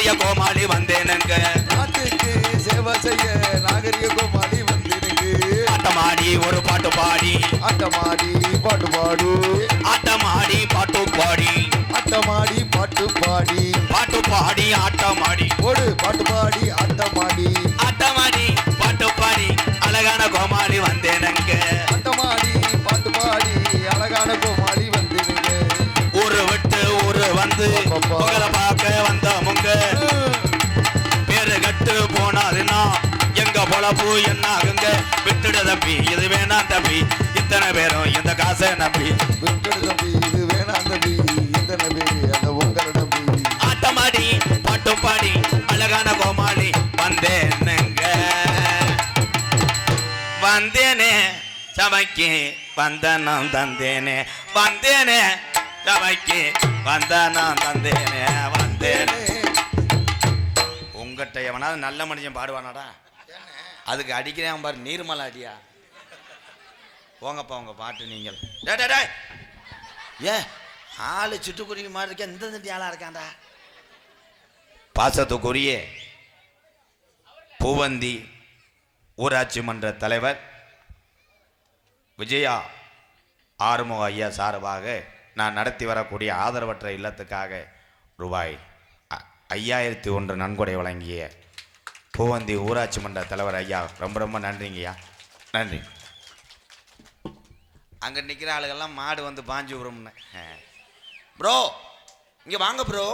நாகரிக கோமாளி வந்தேனுங்க. நாட்டுக்கு சேவை செய்ய நாகரிக கோமாளி வந்தேனுங்க. ஆட்டமாடி ஒரு பாட்டு பாடி, ஆட்டமாடி பாட்டு பாடு, ஆட்டமாடி பாட்டு பாடி, ஆட்டமாடி பாட்டு பாடி, பாட்டு பாடி ஆட்டமாடி ஓடு பாட்டு பாடி ஆட்டமாடி, ஆட்டமாடி பாட்டு பாடி அழகான கோமாளி வந்தேனுங்க. ஆட்டமாடி பாட்டு பாடி அழகான கோமாளி வந்தேனுங்க. ஊரு விட்டு ஊரு வந்து உங்களை பார்க்க வந்தவங்க பேரு கட்டு போனாதுன்னா எங்க பொழப்பு என்ன ஆகுங்க. விட்டுடு தம்பி இது வேணாம் தம்பி, இத்தனை பேரும் இந்த காசை நம்பி. விட்டுடு தம்பி இது வேணாம் தம்பி, இத்தனை பேரு அந்த உங்களை நம்பி. ஆட்டமாடி பாட்டு பாடி அழகான கோமாளி வந்தேனுங்க. வந்தேனே சபைக்கு வந்தனம் தந்தேனே, வந்தேனே சபைக்கு வந்தனம் தந்தேனே, வந்தேனே. உங்ககிட்ட எவனாவது நல்ல மனுஷன் பாடுவானாடா? அதுக்கு அடிக்கிறேன் பாரு, நீர்மலை அடியா. போங்கப்பா உங்க பாட்டு நீங்கள். ஏ ஆளு சிட்டுக்குருவி மாதிரி இருக்க, இந்த தண்டி ஆளா இருக்காண்டா. பாசத்துக்குரிய பூவந்தி ஊராட்சி மன்ற தலைவர் விஜயா ஆறுமுக ஐயா சார்பாக நான் நடத்தி வரக்கூடிய ஆதரவற்ற இல்லத்துக்காக ரூபாய் 5001 நன்கொடை வழங்கிய பூவந்தி ஊராட்சி மன்ற தலைவர் ஐயா ரொம்ப ரொம்ப நன்றிங்கய்யா, நன்றி. அங்கே நிற்கிற ஆளுகள்லாம் மாடு வந்து பாஞ்சு விடும்னு. ப்ரோ இங்கே வாங்க ப்ரோ,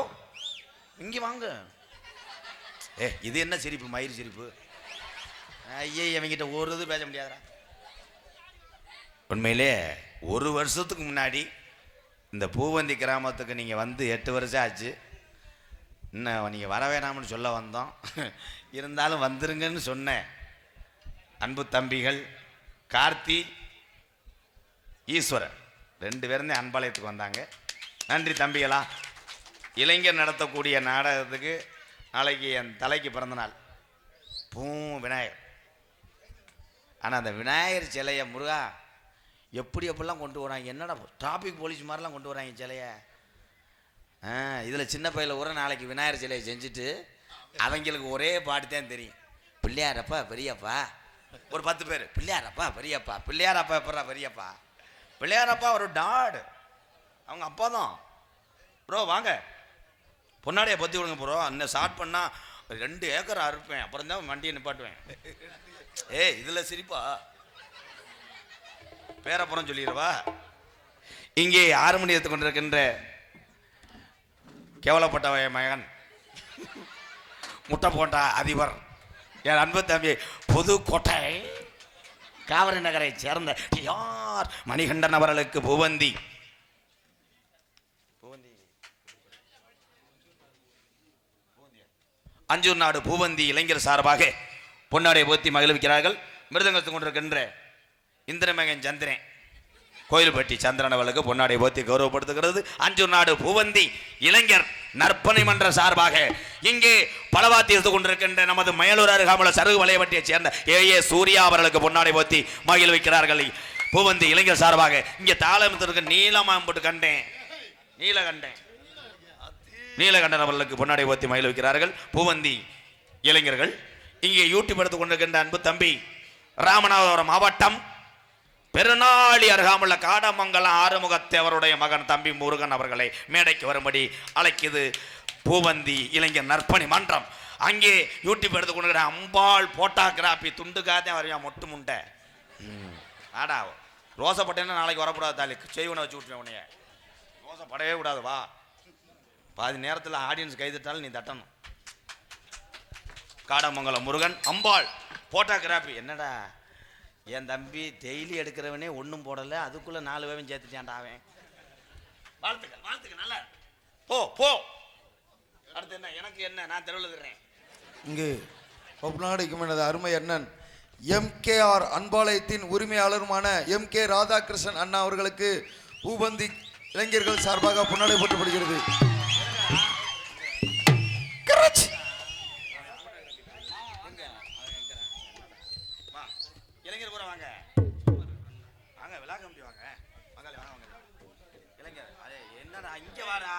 இங்கே வாங்க. இது என்ன சிரிப்பு, மயிர் சிரிப்பு? ஐயே இவங்கிட்ட ஒரு இது பேச முடியாதா? உண்மையிலே ஒரு வருஷத்துக்கு முன்னாடி இந்த பூவந்தி கிராமத்துக்கு நீங்கள் வந்து 8 வருஷம் ஆச்சு. இன்னும் நீங்கள் வர வேணாம்னு சொல்ல வந்தோம், இருந்தாலும் வந்துருங்கன்னு சொன்னேன். அன்பு தம்பிகள் கார்த்தி ஈஸ்வரன் 2 பேரும் தான் அன்பாலயத்துக்கு வந்தாங்க. நன்றி தம்பிகளா. இளைஞர் நடத்தக்கூடிய நாடகத்துக்கு நாளைக்கு என் தலைக்கு பிறந்த நாள், விநாயகர். ஆனால் அந்த விநாயகர் சிலையை முருகா எப்படிலாம் கொண்டு வராங்க, என்னடா டிராஃபிக் போலீஸ் மாதிரிலாம் கொண்டு வராங்க சிலையை. இதில் சின்ன பையில ஊற நாளைக்கு விநாயகர் சிலையை செஞ்சுட்டு அவங்களுக்கு ஒரே பாட்டு தான் தெரியும். பிள்ளையாரப்பா பெரியப்பா, ஒரு 10 பேர் பிள்ளையாரப்பா பெரியப்பா, பிள்ளையாரப்பா எப்படா பெரியப்பா, பிள்ளையாரப்பா ஒரு டாடு, அவங்க அப்பா தான். ப்ரோ வாங்க பொன்னாடியை பற்றி விடுங்க ப்ரோ, இன்னும் ஸ்டார்ட் பண்ணால் 2 ஏக்கர் அறுப்பேன், அப்புறம் தான் வண்டியை நிப்பாட்டுவேன். இதில் சிரிப்பா பேரப்புறம் சொல்லிடுவா. இங்கே 6 மணி எடுத்து கொண்டிருக்கின்ற கேவலப்பட்ட மகன் முட்டை போட்டா அதிபர் என் அன்பு தம்பி புதுக்கோட்டை காவிரி நகரை சேர்ந்த யார் மணிகண்டன் அவர்களுக்கு பூவந்தி அஞ்சூர் நாடு பூவந்தி இளைஞர் சார்பாக பொன்னாடை போத்தி மகிழ்விக்கிறார்கள். மிருதங்கத்துக் கொண்டிருக்கின்ற இந்திரமகன் சந்திரன் கோயில்பட்டி சந்திரன் அவர்களுக்கு பொன்னாடை போத்தி கௌரவப்படுத்துகிறது. அஞ்சூர் நாடு பூவந்தி இளைஞர் நற்பணி மன்ற சார்பாக இங்கே பலவாத்தி எடுத்துக் கொண்டிருக்கின்ற நமது மயலூர் அருகாமுள்ள சருகு வலையவட்டியை சேர்ந்த ஏ சூர்யா அவர்களுக்கு பொன்னாடை போத்தி மகிழ்விக்கிறார்கள். பூவந்தி இளைஞர் சார்பாக இங்கே தாளமித்திருக்க நீலமாம்பட்டு கண்டேன் நீலகண்டன் அவர்களுக்கு பொன்னாடை போத்தி மகிழ்விக்கிறார்கள். பூவந்தி இளைஞர்கள் இங்கே யூடியூப் எடுத்துக் கொண்டிருக்கின்ற அன்பு தம்பி ராமநாதபுரம் மாவட்டம் பெருநாளி அருகாமுள்ள காடமங்கலம் ஆறுமுகத்தேவருடைய மகன் தம்பி முருகன் அவர்களை மேடைக்கு வரும்படி அழைக்குது பூவந்தி இளைஞர் நற்பணி மன்றம். அங்கே யூடியூப் எடுத்துக்கொண்டு அம்பாள் போட்டோகிராபி துண்டுக்காதே வரையா மொட்டு முண்டை ஆடா ரோசப்பட்டேன்னா நாளைக்கு வரக்கூடாது, தாலி செய்வனை வச்சு விட்டுருவேன் உன்னைய, ரோசப்படவே கூடாது. வா பாதி நேரத்தில் ஆடியன்ஸ் கைதிட்டாலும் நீ தட்டணும். காடமங்கலம் முருகன் அம்பாள் போட்டோகிராபி. என்னடா என் தம்பி டெய்லி எடுக்கிறவனே ஒன்றும் போடலை, அதுக்குள்ளே 4 பேரும் சேர்த்துட்டான்டா அவன். வாழ்த்துக்கள் நல்லா போ. அடுத்து என்ன எனக்கு என்ன, நான் தெருவில் தர்றேன். இங்கு ஒப்பநாடைக்கும் எனது அருமை அண்ணன் MKR அன்பாலயத்தின் உரிமையாளருமான MK ராதாகிருஷ்ணன் அண்ணா அவர்களுக்கு பூபந்தி இளைஞர்கள் சார்பாக பொன்னாடை போற்றப்படுகிறது. இளைஞர் பூரா வாங்க விழா கமிட்டி வாங்க இளைஞர். என்னடா இங்க வாடா,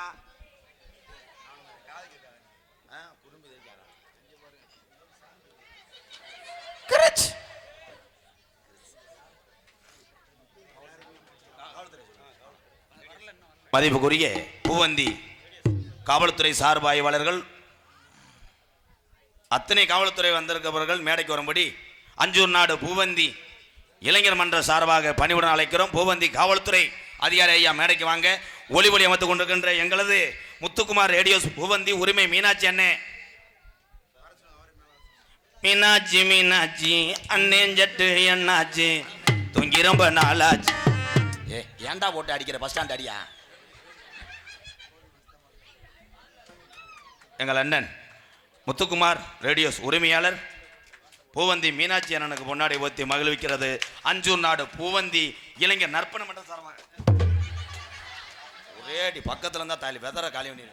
மதிப்புக்குரிய பூவந்தி காவல்துறை சார்பு ஆய்வாளர்கள் அத்தனை காவல்துறை வந்திருக்கிறவர்கள் மேடைக்கு வரும்படி அஞ்சூர் நாடு பூவந்தி இளைஞர் மன்ற சார்பாக பணிவுடன் அழைக்கிறோம். பூவந்தி காவல்துறை அதிகாரி ஐயா மேடைக்கு வாங்க. ஒளி அமைத்துக் கொண்டிருக்கின்ற எங்களது முத்துக்குமார் ரேடியோஸ் பூவந்தி உரிமை மீனாட்சி அண்ணே. மீனாட்சி மீனாட்சி அண்ணேஞ்சட்டு என்னாச்சு தூங்கி ரொம்ப நாளாச்சு. ஏன்டா போட்டு அடிக்கிற பஸ் ஸ்டாண்ட் அடியா? எங்கள் அண்ணன் முத்துக்குமார் ரேடியோஸ் உரிமையாளர் பூவந்தி மீனாட்சி அண்ணனுக்கு முன்னாடி ஊற்றி மகிழ்விக்கிறது அஞ்சூர் நாடு பூவந்தி இளைஞர் நற்பணி மன்றம் சார்பாக. ஒரே அடி பக்கத்தில் இருந்தால் தாலி வெதற காலி பண்ணி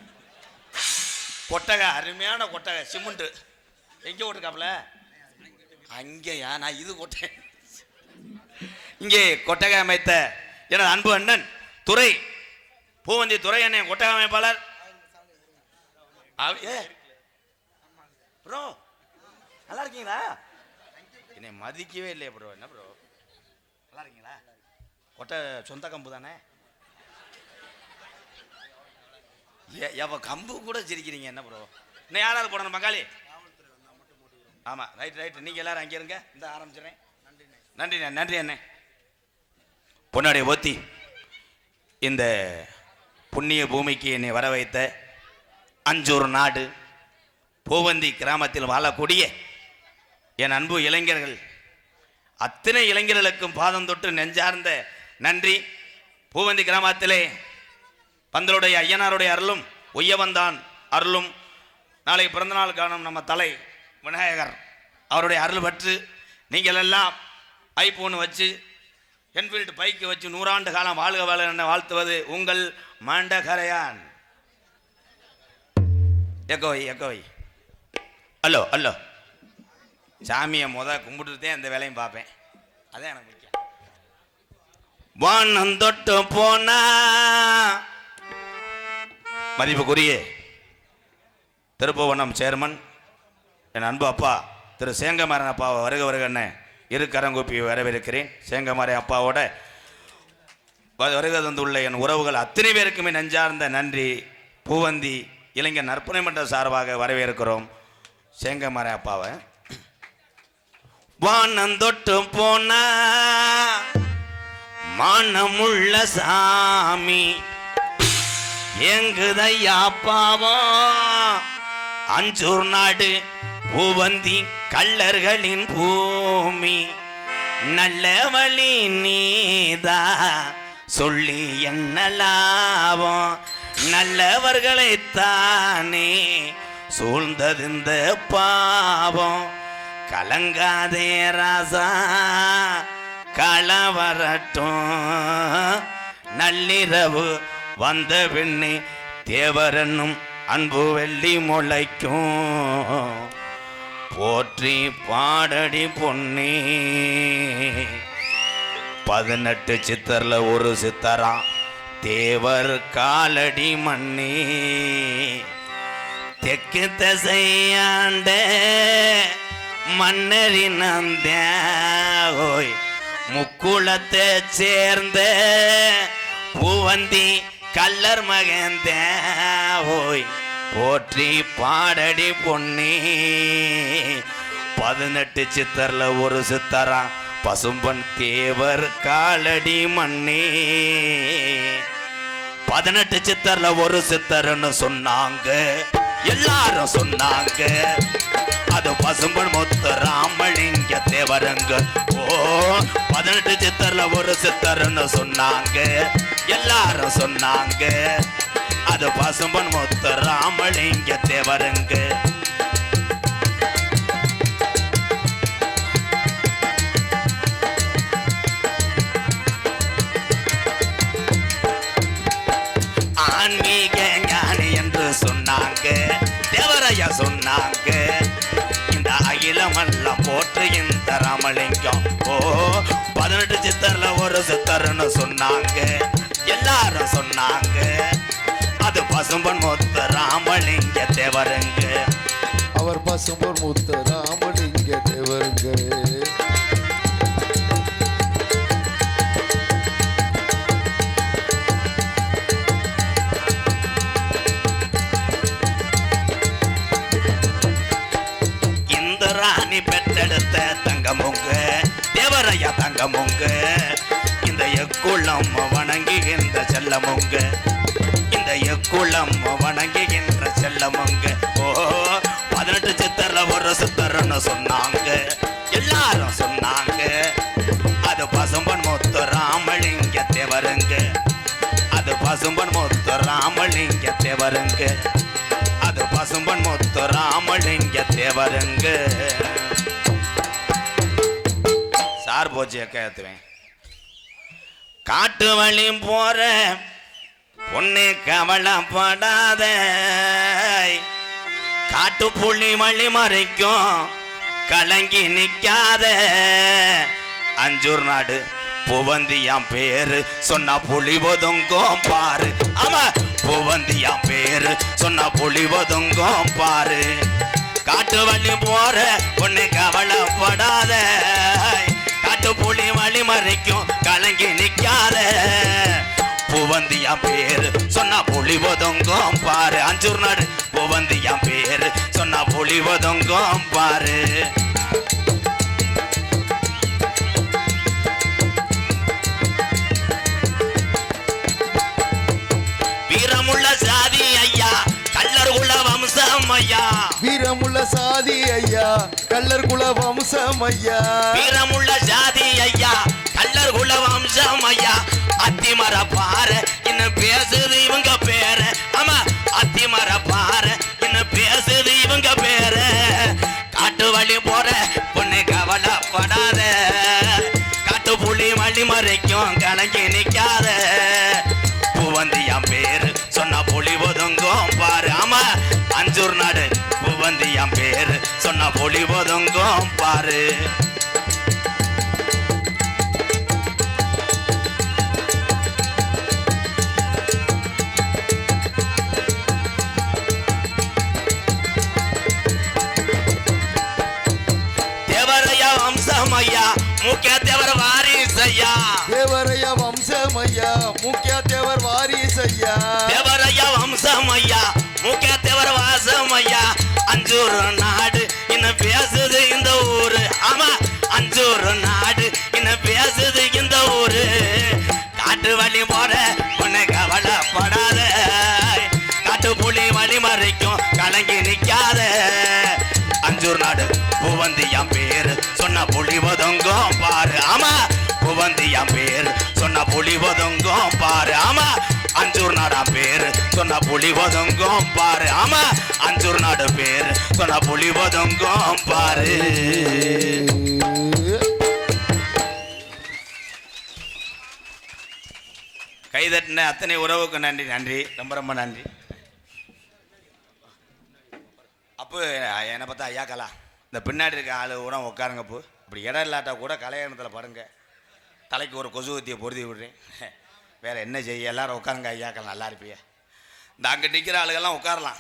கொட்டகை, அருமையான கொட்டகை சிமெண்ட்டு. எங்கே ஓட்டுக்காப்புல? அங்கேயா? நான் இது கொட்டை. இங்கே கொட்டகை அமைத்த எனது அன்பு அண்ணன் துரை பூவந்தி துரை அண்ணன் கொட்டகை அமைப்பாளர். ப்ரோ நல்லா இருக்கீங்களா? என்னை மதிக்கவே இல்லையா ப்ரோ? என்ன ப்ரோ நல்லா இருக்கீங்களா? கொட்டை சொந்த கம்பு தானே? எவ கம்பு கூட சிரிக்கிறீங்க என்ன ப்ரோ? இன்னும் யாராவது போடணும் பங்காளி? ஆமாம் ரைட். நீங்கள் எல்லாரும் அங்கே இருங்க. இந்த ஆரம்பிச்சிடறேன். நன்றி அண்ணே. பொன்னாடி ஓத்தி இந்த புண்ணிய பூமிக்கு என்னை வர வைத்த அஞ்சூர் நாடு பூவந்தி கிராமத்தில் வாழக்கூடிய என் அன்பு இளைஞர்கள் அத்தனை இளைஞர்களுக்கும் பாதம் தொட்டு நெஞ்சார்ந்த நன்றி. பூவந்தி கிராமத்திலே பந்தலுடைய ஐயனாருடைய அருளும் உய்யவந்தான் அருளும் நாளைக்கு பிறந்தநாள் காணும் நம்ம தலை விநாயகர் அவருடைய அருள் பற்று நீங்கள் எல்லாம் ஐபோன் வச்சு என்ஃபீல்டு பைக்கு வச்சு 100 ஆண்டு காலம் வாழ்க வாழ என வாழ்த்துவது உங்கள் மாண்டகரையான். எக்கோய் அல்லோ சாமியை கும்பிட்டுட்டே அந்த வேலையும் பார்ப்பேன். அதான் எனக்கு முக்கியம். வானம் தொட்டு போனா மதிப்புக்குரிய திருப்புவனம் சேர்மன் என் அன்பு அப்பா திரு சேங்கமாரன் அப்பாவை வருக இரு கரங்கூப்பி வரவேற்கிறேன். சேங்கமாரி அப்பாவோட வருகை தந்துள்ள என் உறவுகள் அத்தனை பேருக்குமே நெஞ்சார்ந்த நன்றி. பூவந்தி இளைஞர் நற்பணி மன்ற சார்பாக வரவேற்கிறோம் சேங்கமாரி அப்பாவை. வானந்தொட்டு போன மானமுள்ள சாமி எங்குதையா பாவம் அஞ்சூர் நாடு பூவந்தி கள்ளர்களின் பூமி நல்ல வழி நீதா சொல்லி என்ன லாபம் நல்லவர்களைத்தானே சூழ்ந்தது இந்த பாவம் கலங்காதே ராசா களவரட்டும் நள்ளிரவு வந்த பெண்ணே தேவரனும் அன்பு வெள்ளி முளைக்கும் போற்றி பாடடி பொன்னே 18 சித்தர்ல ஒரு சித்தரா தேவர் காலடி மண்ணே தெற்கு திசையாண்ட மன்னரினந்தோய் முக்குளத்தை சேர்ந்த பூவந்தி கல்லர் மகந்தோய் போற்றி பாடடி பொன்னே 18 சித்தர்ல ஒரு சித்தரா பசும்பன் தேவர் காலடி மண்ணே 18 சித்தர்ல ஒரு சித்தர்னு சொன்னாங்க எல்லாரும் சொன்னாங்க அது பசும்பன் முத்து ராமலிங்க தேவரங்க. ஓ 18 சித்தர்ல ஒரு சித்தர்னு சொன்னாங்க எல்லாரும் சொன்னாங்க அது பசும்பன் முத்து ராமலிங்க தேவரங்க. ஆன்மீக ஞானி என்று சொன்னாங்க தேவரையா சொன்னாங்க இந்த அகிலமெல்லாம் போற்று இந்த ராமலிங்கம். ஓ 18 சித்தர்ல ஒரு சித்தர்னு சொன்னாங்க எல்லாரும் சொன்னாங்க அது பசும்பன் முத்து ராமலிங்க தேவருங்க. அவர் பசும்பன் முத்து ராமலிங்க தேவருங்க. கொடுத்த தங்கமுங்க தேவரையா தங்கமுங்க இந்த எக்குளம் வணங்குகின்ற செல்லமுங்க இந்த எக்குளம் வணங்குகின்ற செல்லமுங்க ஓ 18 சித்தர்ல ஒரு சித்தர்னு சொன்னாங்க எல்லாரும் சொன்னாங்க அது பசும்பன் முத்து ராமலிங்க தேவருங்க அது பசும்பன் முத்து ராமலிங்க தேவருங்க அது பசும்பன் முத்து ராமலிங்க தேவருங்க சார் போச்சு ஏத்துவேன் காட்டு வழி போற பொண்ணு கவலைப்படாத காட்டு புள்ளி மழி மறைக்கும் கலங்கி நிக்காத அஞ்சூர் நாடு புவந்தியாம் பேரு சொன்னா புலி ஒதுங்கும் பாரு ஆமா புவந்தியாம் பேரு சொன்னா புலி ஒதுங்கும் பாரு காட்டு வழி போற பொண்ணு கவலைப்படாத காட்டு புலி மழி மறைக்கும் கலங்கி நிக்காத புவந்தியா பேரு சொன்னா புலி ஒதுங்கும் பாரு அஞ்சூர் நாடு புவந்தியா பேரு சொன்னா புலி ஒதுங்கும் பாரு வீரமுள்ள சாதி ஐயா கல்லர் குல வம்சம் ஐயா வீரமுள்ள சாதி ஐயா கல்லர் குல வம்சம் ஐயா வீரமுள்ள சாதி ஐயா கல்லர் குல வம்சம் ஐயா அத்திமர பாரு இன்னும் பேசுது இவங்க பேரு ஆமா அத்திமர பாரு இன்னும் பேசுது இவங்க பேரு காட்டு வழி போற பொண்ணு கவலைப்படாத காட்டு புலி வழி மறைக்கும் கலங்கி நிக்காத புவந்தியாம் பேரு சொன்னா புலி ஒதுங்கும் பாரு ஆமா அஞ்சூர் நாடு புவந்தியாம் பேரு சொன்னா புலி ஒதுங்கும் பாரு தேவரையா வம்சமையா முக்கிய தேவர் வாரிசையா தேவரையா வம்சமையா முக்கிய தேவர் வாரிசையா தேவரையா வம்சமையா முக்கிய தேவர் வாசமையா அஞ்சூர் நாடு இன்னும் பேசுது இந்த ஊரு ஆமா அஞ்சூர் நாடு இன்னும் பேசுது இந்த ஊரு காட்டு வழி போற உன்னை கவலைப்படாத காட்டு புலி வழி மறைக்கும் கலங்கி நிக்காத அஞ்சூர் நாடு புவந்தியாம் பேரு சொன்ன புலி ஒதுங்கும் பாரு ஆமா புவந்தியாம் பேரு சொன்ன புலி ஒதுங்கும் பாரு ஆமா அஞ்சூர் நாடாம் பேரு சொன்ன புலி ஒதுங்கும் பாரு ஆமா அஞ்சூர் நாடு பேரு சொன்ன புலி ஒதுங்கும் பாரு கைதட்டின அத்தனை உறவுக்கு நன்றி நன்றி ரொம்ப ரொம்ப நன்றி அப்போ என்னை பார்த்தா ஐயா கலா இந்த பின்னாடி இருக்க ஆள் கூட உட்காருங்க அப்போ இப்படி இடம் இல்லாட்டா கூட கலையணத்தில் படுங்க தலைக்கு ஒரு கொசுவத்தியை பொருதி விடுறேன் வேறு என்ன செய்ய எல்லாரும் உட்காருங்க ஐயாக்கள் நல்லா இருப்பிய இந்த அங்கே நிற்கிற ஆளுகள்லாம் உட்காரலாம்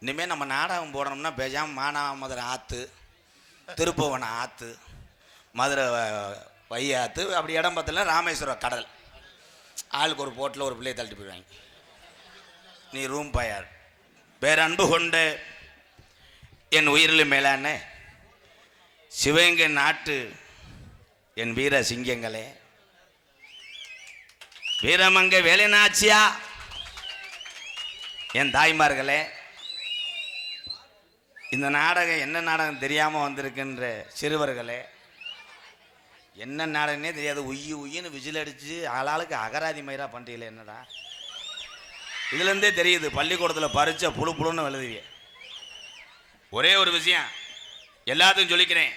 இனிமேல் நம்ம நாடகம் போடணும்னா பேசாமல் மானாமதுரை ஆற்று திருப்புவனம் ஆற்று மதுரை வையாத்து அப்படி இடம் பார்த்தல ராமேஸ்வரம் கடல் ஆளுக்கு ஒரு போட்டில் ஒரு பிள்ளையை தள்ளிட்டு போயிடுவாங்க நீ ரூம் பயார் பேரன்பு கொண்டு என் உயிரிலும் மேலான சிவகங்கை நாட்டு என் வீர சிங்கங்களே வீரமங்க வேலைநாச்சியா என் தாய்மார்களே இந்த நாடகம் என்ன நாடகம் தெரியாமல் வந்திருக்கின்ற சிறுவர்களே என்ன நாடகனே தெரியாது உயின்னு விசில் அடித்து ஆளாளுக்கு அகராதி மயிரா பண்ணுறீங்களே என்னடா இதுலேருந்தே தெரியுது பள்ளிக்கூடத்தில் பறிச்ச புழு புழுன்னு எழுதுவிய ஒரே ஒரு விஷயம் எல்லாத்தையும் சொல்லிக்கிறேன்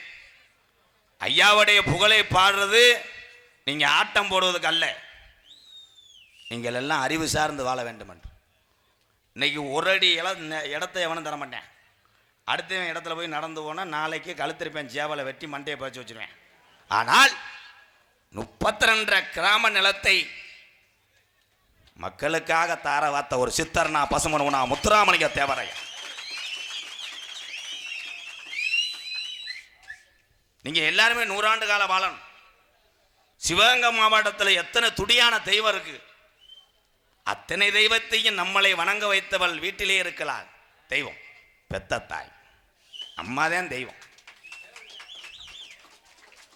ஐயாவுடைய புகழை பாடுறது நீங்கள் ஆட்டம் போடுவதுக்கு அல்ல நீங்கள் எல்லாம் அறிவு சார்ந்து வாழ வேண்டும் என்று இன்னைக்கு ஒரு அடி இடத்த எவனும் தர மாட்டேன் அடுத்தவன் இடத்துல போய் நடந்து போனால் நாளைக்கு கழுத்திருப்பேன் சேவலை வெட்டி மண்டையை பறிச்சு வச்சுருவேன் ஆனால் 32 கிராம நிலத்தை மக்களுக்காக தார வார்த்த ஒரு சித்தர்னா பசுமனுனா முத்துராமலிங்க தேவரையா நீங்க எல்லாருமே 100 ஆண்டு கால வாழணும் சிவகங்கை மாவட்டத்தில் எத்தனை துடியான தெய்வம் இருக்கு அத்தனை தெய்வத்தையும் நம்மளை வணங்க வைத்தவள் வீட்டிலே இருக்கலாம் தெய்வம் பெத்த தாய் அம்மாதான் தெய்வம்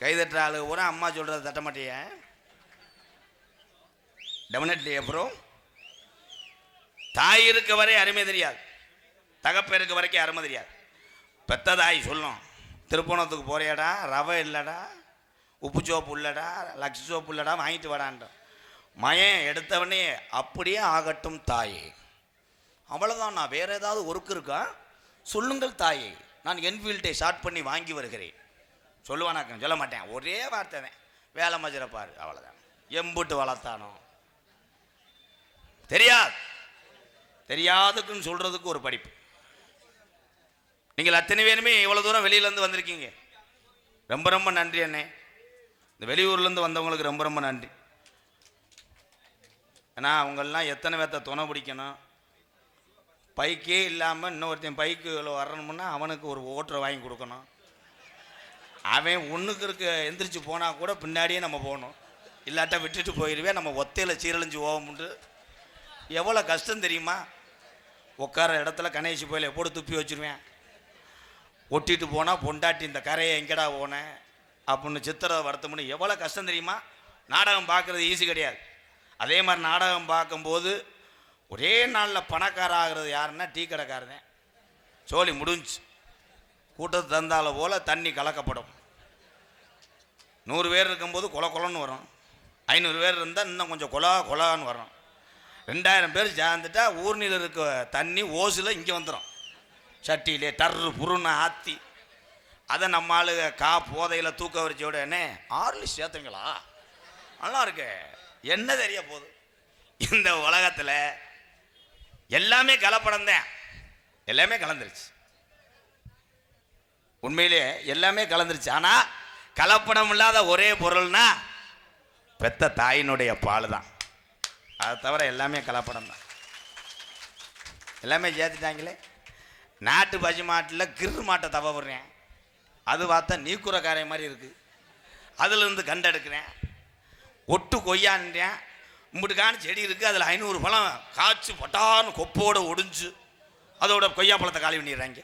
கைதட்டுற ஆளு பூரா அம்மா சொல்கிறத தட்ட மாட்டிய டெஃபினெட்லி அப்புறம் தாய் இருக்க வரை அருமை தெரியாது, தகப்ப இருக்க வரைக்கும் அருமை தெரியாது. பெத்த தாய் சொல்லும், திருப்பணத்துக்கு போறியாடா, ரவை இல்லைடா, உப்பு சோப்பு இல்லைடா, லக்ஸ் சோப்பு இல்லைடா, வாங்கிட்டு வாடான்றான். மயன் எடுத்தவனே அப்படியே ஆகட்டும் தாயே, அவ்வளோதான், நான் வேறு ஏதாவது ஒர்க்கு இருக்கா சொல்லுங்கள் தாயே, நான் என்ஃபீல்டை ஷார்ட் பண்ணி வாங்கி வருகிறேன் சொல்லுவானாக்க. சொல்ல மாட்டேன், ஒரே வார்த்தை தான், வேலை மஜரப்பாரு, அவ்வளோதான். எம்புட்டு வளர்த்தானோ தெரியாது, தெரியாதுக்குன்னு சொல்கிறதுக்கு ஒரு படிப்பு. நீங்கள் அத்தனை பேருமே இவ்வளோ தூரம் வெளியிலேருந்து வந்திருக்கீங்க, ரொம்ப ரொம்ப நன்றி அண்ணே. இந்த வெளியூர்லேருந்து வந்தவங்களுக்கு ரொம்ப ரொம்ப நன்றி. ஏன்னா அவங்களெலாம் எத்தனை பேர்த்த துணை பிடிக்கணும், பைக்கே இல்லாமல் இன்னொருத்தன் பைக்கு வரணும்னா அவனுக்கு ஒரு ஓட்டரை வாங்கி கொடுக்கணும். அவன் ஒன்றுக்கு இருக்க எந்திரிச்சு போனால் கூட பின்னாடியே நம்ம போகணும், இல்லாட்டா விட்டுட்டு போயிடுவேன். நம்ம ஒத்தையில் சீரழிஞ்சு போகும்ட்டு எவ்வளோ கஷ்டம் தெரியுமா. உட்கார இடத்துல கணேசி போயில போட்டு துப்பி வச்சுருவேன். ஒட்டிட்டு போனால் பொண்டாட்டி இந்த கரையை எங்கடா போனேன் அப்படின்னு சித்திரத்தை வருத்தம்னு எவ்வளோ கஷ்டம் தெரியுமா. நாடகம் பார்க்குறது ஈஸி கிடையாது. அதே மாதிரி நாடகம் பார்க்கும்போது ஒரே நாளில் பணக்கார ஆகிறது யாருன்னா டீ கடைக்காரன். சோழி முடிஞ்சு கூட்டத்தை தந்தால போல் தண்ணி கலக்கப்படும். 100 பேர் இருக்கும்போது கொலன்னு வரும், 500 பேர் இருந்தால் இன்னும் கொஞ்சம் கொலான்னு வரும். 2000 பேர் சேர்ந்துட்டா ஊர்னியில் இருக்க தண்ணி ஓசில் இங்கே வந்துடும், சட்டியிலே டர்ரு புருன்னு ஆற்றி. அதை நம்ம ஆளுக போதையில் தூக்க வரிச்சோட என்ன 6 சேர்த்துங்களா நல்லா இருக்கு, என்ன தெரிய போகுது. இந்த உலகத்தில் எல்லாமே கலப்படம் தான், எல்லாமே கலந்துருச்சு. உண்மையிலே எல்லாமே கலந்துருச்சு. ஆனால் கலப்படம் இல்லாத ஒரே பொருள்னா பெத்த தாயினுடைய பால் தான். அதை தவிர எல்லாமே கலப்படம் தான், எல்லாமே சேர்த்துட்டாங்களே. நாட்டு பசு மாட்டில் கிரு மாட்டை தவ விடுறேன், அது பார்த்தா நீக்குறக்காரை மாதிரி இருக்குது, அதுலேருந்து கண்டெடுக்கிறேன். ஒட்டு கொய்யான்றேன், இம்பிட்டுக்கான செடி இருக்குது, அதில் 500 பழம் காய்ச்சி பொட்டான்னு கொப்போடு ஒடிஞ்சு அதோட கொய்யா பழத்தை காலி பண்ணிடுறாங்க.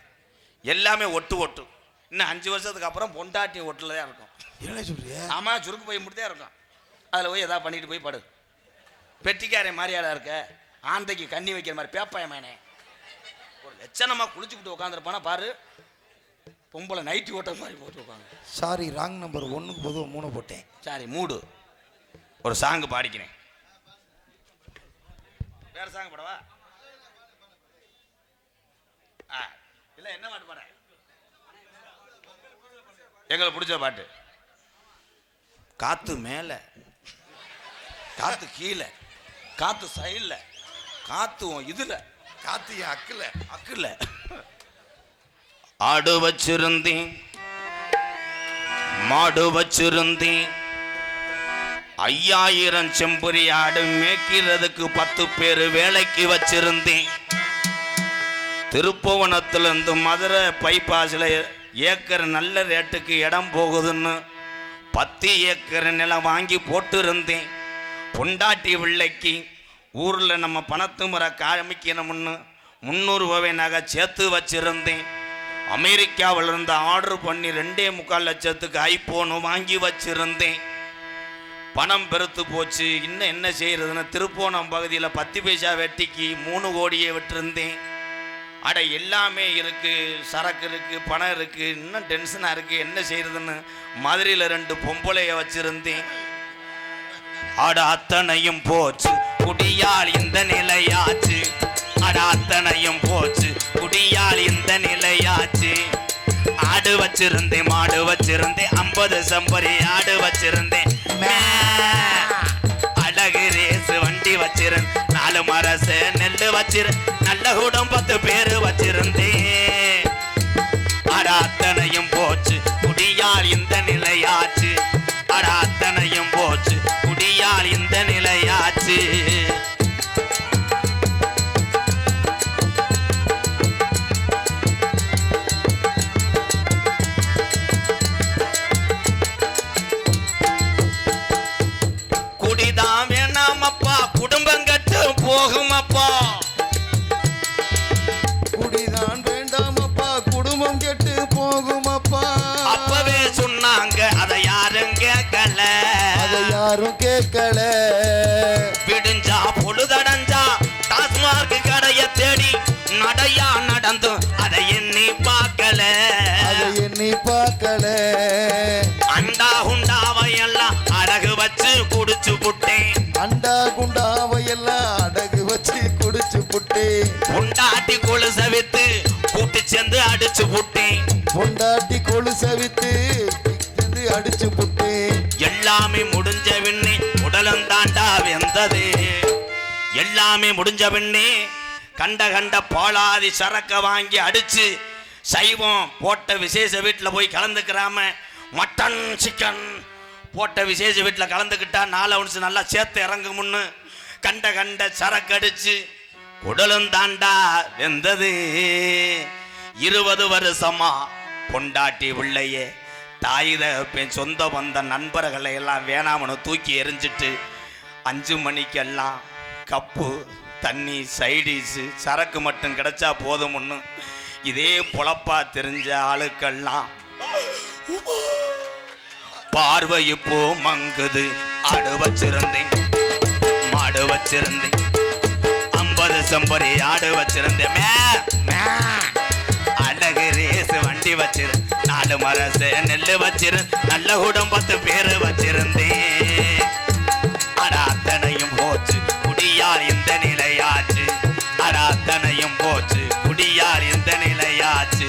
எல்லாமே ஒட்டு. இன்னும் 5 வருஷத்துக்கு அப்புறம் பொண்டாட்டி ஒட்டில் தான் இருக்கும். என்ன சொல்றிய? ஆமாம், சுருக்கு போய் மட்டும் தான் இருக்கும். அதில் போய் எதாவது பண்ணிட்டு போய் படு. பெட்டிக்காரை மாதிரியாடா இருக்க, ஆந்தைக்கு கண்ணி வைக்கிற மாதிரி பேப்பாயமானே ஒரு லட்சணமாக குளிச்சுக்கிட்டு உட்காந்துருப்பானா பாரு, பொம்பளை நைட்டி ஓட்ட மாதிரி போட்டு உட்காந்து. Sorry, wrong number. 1க்கு பொதுவாக 3 போட்டேன். சாரி, மூடு. ஒரு சாங்கு பாடிக்கிறேன். வேற சாங் பாடவா? இல்லை, என்ன பாட்டு பாட? எங்களுக்கு பிடிச்ச பாட்டு. காத்து மேலே, காத்து கீழே, காத்து சைடில், காத்து இதில், காத்து என் அக்கில் ஆடு வச்சிருந்தேன், மாடு வச்சிருந்தேன், 5000 செம்புரி ஆடு மேய்க்கிறதுக்கு 10 பேர் வேலைக்கு வச்சிருந்தேன். திருப்புவனத்திலிருந்து மதுரை பைபாஸில் ஏக்கர் நல்ல ரேட்டுக்கு இடம் போகுதுன்னு 10 ஏக்கர் நிலம் வாங்கி போட்டு இருந்தேன். பொண்டாட்டி பிள்ளைக்கு ஊரில் நம்ம பணத்து முறை காமிக்கணும்னு 300 ரூபாய் நகை சேர்த்து வச்சிருந்தேன். அமெரிக்காவில் இருந்து ஆர்டர் பண்ணி 2.25 லட்சத்துக்கு ஐபோனு வாங்கி வச்சிருந்தேன். பணம் பெருத்து போச்சு, இன்னும் என்ன செய்யறதுன்னு திருப்போணம் பகுதியில் 10 பைசா வெட்டிக்கு 3 கோடியை விட்டுருந்தேன். அட எல்லாமே இருக்கு, சரக்கு இருக்கு, பணம் இருக்கு, இன்னும் டென்ஷனாக இருக்கு, என்ன செய்யறதுன்னு மதுரையில் 2 பொம்பளைய வச்சிருந்தேன். அட அத்தனையும் போச்சு, குடியால் இந்த நிலையாச்சு. அட அத்தனையும் போச்சு, குடியால் இந்த நிலையாச்சு. ஆடு வச்சிருந்தேன், மாடு வச்சிருந்தேன், 50 செம்பரி ஆடு வச்சிருந்தேன். அழகு ரேசு வண்டி வச்சிருந்தேன், 4 மரசு நெல்லு வச்சிருந்தேன், நல்ல கூடம் 10 பேர் வச்சிருந்தேன். அட அத்தனையும் போச்சு, குடியால் இந்த நிலையாச்சு. அட அத்தனையும் போச்சு, குடியால் இந்த நிலையாச்சு. குடிதான் வேணாமப்பா, குடும்பம் கட்டு போகுமப்பா. குடிதான் வேண்டாமப்பா, குடும்பம் கெட்டு போகும். யாரும் கேட்கல. விடுஞ்சா பொழுதடைஞ்சா டாஸ்மார்க் கடைய தேடி நடையா நடந்து அதை எண்ணி பார்க்கல. அதை எண்ணி பார்க்கல. அண்டா குண்டாவையெல்லாம் அடகு வச்சு குடிச்சு புட்டேன். அண்டா குண்டாவையெல்லாம் அடகு வச்சு குடிச்சு புட்டேன். பொண்டாட்டி கொலுச வித்து கூட்டி சேர்ந்து அடிச்சு புட்டேன். பொண்டாட்டி கொலுச வித்து அடிச்சு புட்டேன். எல்லாமே முடிஞ்ச பின்னே உடலம் தாண்டா வெந்தது. எல்லாமே முடிஞ்ச பின்னே கண்ட கண்ட பாலாதி சரக்க வாங்கி அடிச்சு சைவம் போட்ட விசேஷ வீட்டில் போய் கலந்துக்கிறாம மட்டன் சிக்கன் போட்ட விசேஷ வீட்டில் கலந்துக்கிட்டா 4 ounce நல்லா சேர்த்து இறங்குமுன்னு கண்ட கண்ட சரக்கு அடிச்சு உடலும் தாண்டா வெந்தது. 20 வருஷமா பொண்டாட்டி உள்ளையே தாயுத சொந்த வந்த நண்பர்களை எல்லாம் வேணாமனு தூக்கி எரிஞ்சிட்டு 5 மணிக்கெல்லாம் கப்பு தண்ணி சைடிஸு சரக்கு மட்டும் கிடைச்சா போதும்னு இதே பொழப்பா தெரிஞ்ச ஆளுக்கெல்லாம் பார்வை இப்போ மங்குது. ஆடு வச்சிருந்தேன், மாடு வச்சிருந்தேன், 50 செம்பரி ஆடு வச்சிருந்தேன், அழகு ரேசு வண்டி வச்சிரு, 4 மரசு நெல்லு வச்சிரு, நல்ல குடும்பத்து பேரு வச்சிருந்தேன். அடாத்தனையும் போச்சு குடியார் இந்த நிலையாச்சு. அடாத்தனையும் போச்சு குடியார் இந்த நிலையாச்சு.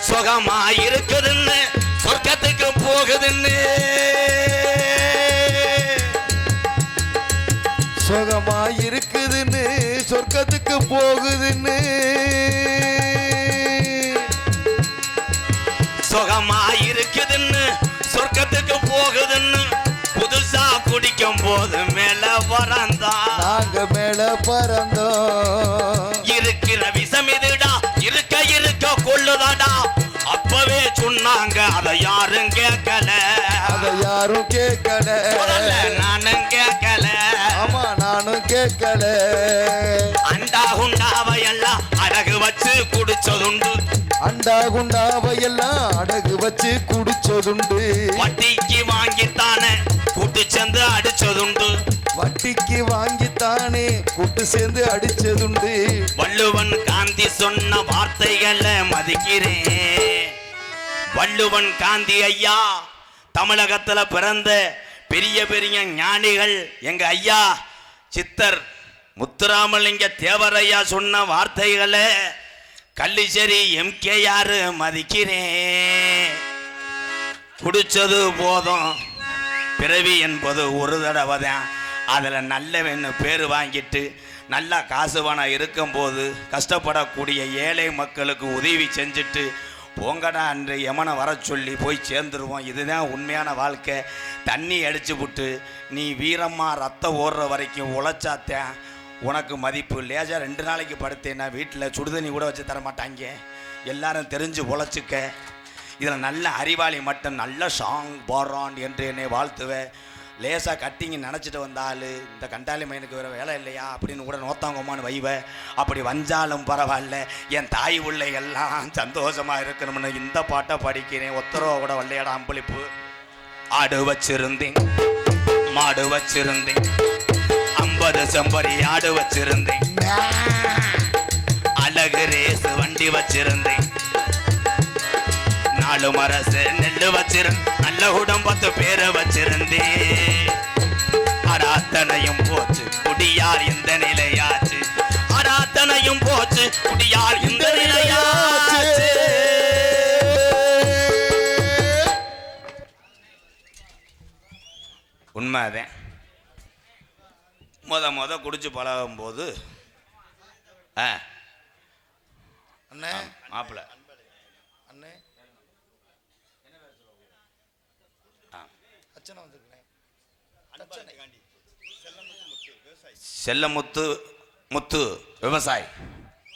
சுகமா இருக்குதுன்னு சொர்க்கத்துக்கு போகுதுன்னு. சுகமா இருக்குதுன்னு சொர்க்கத்துக்கு போகுதுன்னு. சுகமா இருக்குதுன்னு சொர்க்கத்துக்கு போகுதுன்னு புதுசா குடிக்கும் போது மேல பறந்தான். நாங்க மேல பறந்தோம். இருக்கிற விஷம் இதுடா இருக்க இருக்க கொள்ளுதாடா. அப்பவே சொன்னாங்க அதை யாரும் கேட்கல. அதை யாரும் கேட்கல. நானும் கேட்கல. ஆமா நானும் கேட்கல. அண்டா குண்டாவையெல்லாம் அடகு வச்சு குடிச்சதுண்டு. அண்டா குண்டாவையெல்லாம் அடகு வச்சு குடிச்சதுண்டு. வட்டிக்கு வாங்கித்தானே கூட்டு சேர்ந்து அடிச்சதுண்டு. வட்டிக்கு வாங்கித்தானே கூட்டு சேர்ந்து அடிச்சதுண்டு. வள்ளுவன் காந்தி சொன்ன வார்த்தைகளை மதிக்கிறேன். வள்ளுவன் காந்தி ஐயா தமிழகத்துல பிறந்த பெரிய பெரிய ஞானிகள் எங்க ஐயா சித்தர் முத்துராமலிங்க தேவரையா சொன்ன வார்த்தைகளை கள்ளிச்சேரி MKR மதிக்கிறேன். குடிச்சது போதும், பிறவி என்பது ஒரு தடவை தான். அதில் நல்லவன்னு பேர் வாங்கிட்டு நல்லா காசு பணம் இருக்கும்போது கஷ்டப்படக்கூடிய ஏழை மக்களுக்கு உதவி செஞ்சுட்டு போங்கடா அன்று யமனை வர சொல்லி போய் சேர்ந்துருவோம். இதுதான் உண்மையான வாழ்க்கை. தண்ணி அடிச்சு விட்டு நீ வீரமாக ரத்தம் ஓடுற வரைக்கும் உழைச்சாத்தேன் உனக்கு மதிப்பு. லேஜா 2 நாளைக்கு படுத்தேன்னா வீட்டில் சுடுதண்ணி கூட வச்சு தரமாட்டாங்க. எல்லாரும் தெரிஞ்சு உழைச்சிக்க. இதில் நல்ல அறிவாளி மட்டும் நல்ல சாங் போடுறான் என்று என்னை வாழ்த்துவேன். லேசாக கட்டிங்க நினச்சிட்டு வந்தால் இந்த கண்டாளி மைனுக்கு வேறு வேலை இல்லையா அப்படின்னு கூட நோத்தாங்கம்மான்னு வைவேன். அப்படி வஞ்சாலும் பரவாயில்ல, என் தாய் உள்ள எல்லாம் சந்தோஷமாக இருக்கணும்னு இந்த பாட்டை படிக்கிறேன். ஒத்தரவ கூட வல்லையாட அம்பளிப்பு. ஆடு வச்சிருந்தேன், மாடு வச்சிருந்தேன், 50 செம்பரி ஆடு வச்சிருந்தேன், அழகு ரேசு வண்டி வச்சிருந்தேன், 4 மரசு நெல்லு வச்சிருந்தேன், நல்ல குடும்பத்து பேரை வச்சிருந்தேன். அராத்தனையும் போச்சு குடியார் இந்த நிலையாச்சு. அராத்தனையும் போச்சு குடியார் இந்த நிலையாச்சு. உண்மைதான். முத குடிச்சு பழகும் போது மாப்பிள்ள அண்ணே செல்லமுத்து முத்து விவசாயி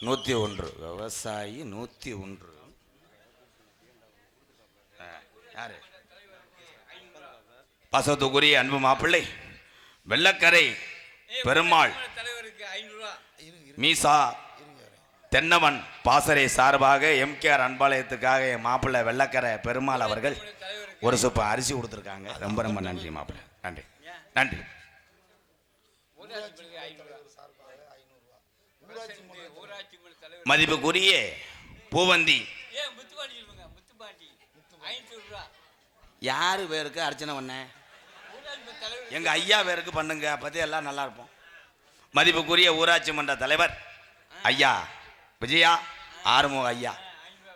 101 விவசாயி 101 யாரு பாசத்துக்குரிய அன்பு மாப்பிள்ளை வெள்ளக்கரை பெருமாள் மீசா தென்னவன் பாசறை சார்பாக எம்கேஆர் அன்பாலயத்துக்காக என் மாப்பிள்ளை வெள்ளக்கரை பெருமாள் அவர்கள் ஒரு சொப்பு அரிசி கொடுத்துருக்காங்க. ரொம்ப ரொம்ப நன்றி மாப்பிள்ளை, நன்றி நன்றி. மதிப்புக்குரிய பூவந்தி யாரு பேருக்கு அர்ச்சனை பண்ண? எங்க ஐயா பேருக்கு பண்ணுங்க, அப்பதே எல்லாம் நல்லா இருப்போம். மதிப்புக்குரிய ஊராட்சி மன்ற தலைவர் ஐயா விஜயா ஆறுமுக ஐயா,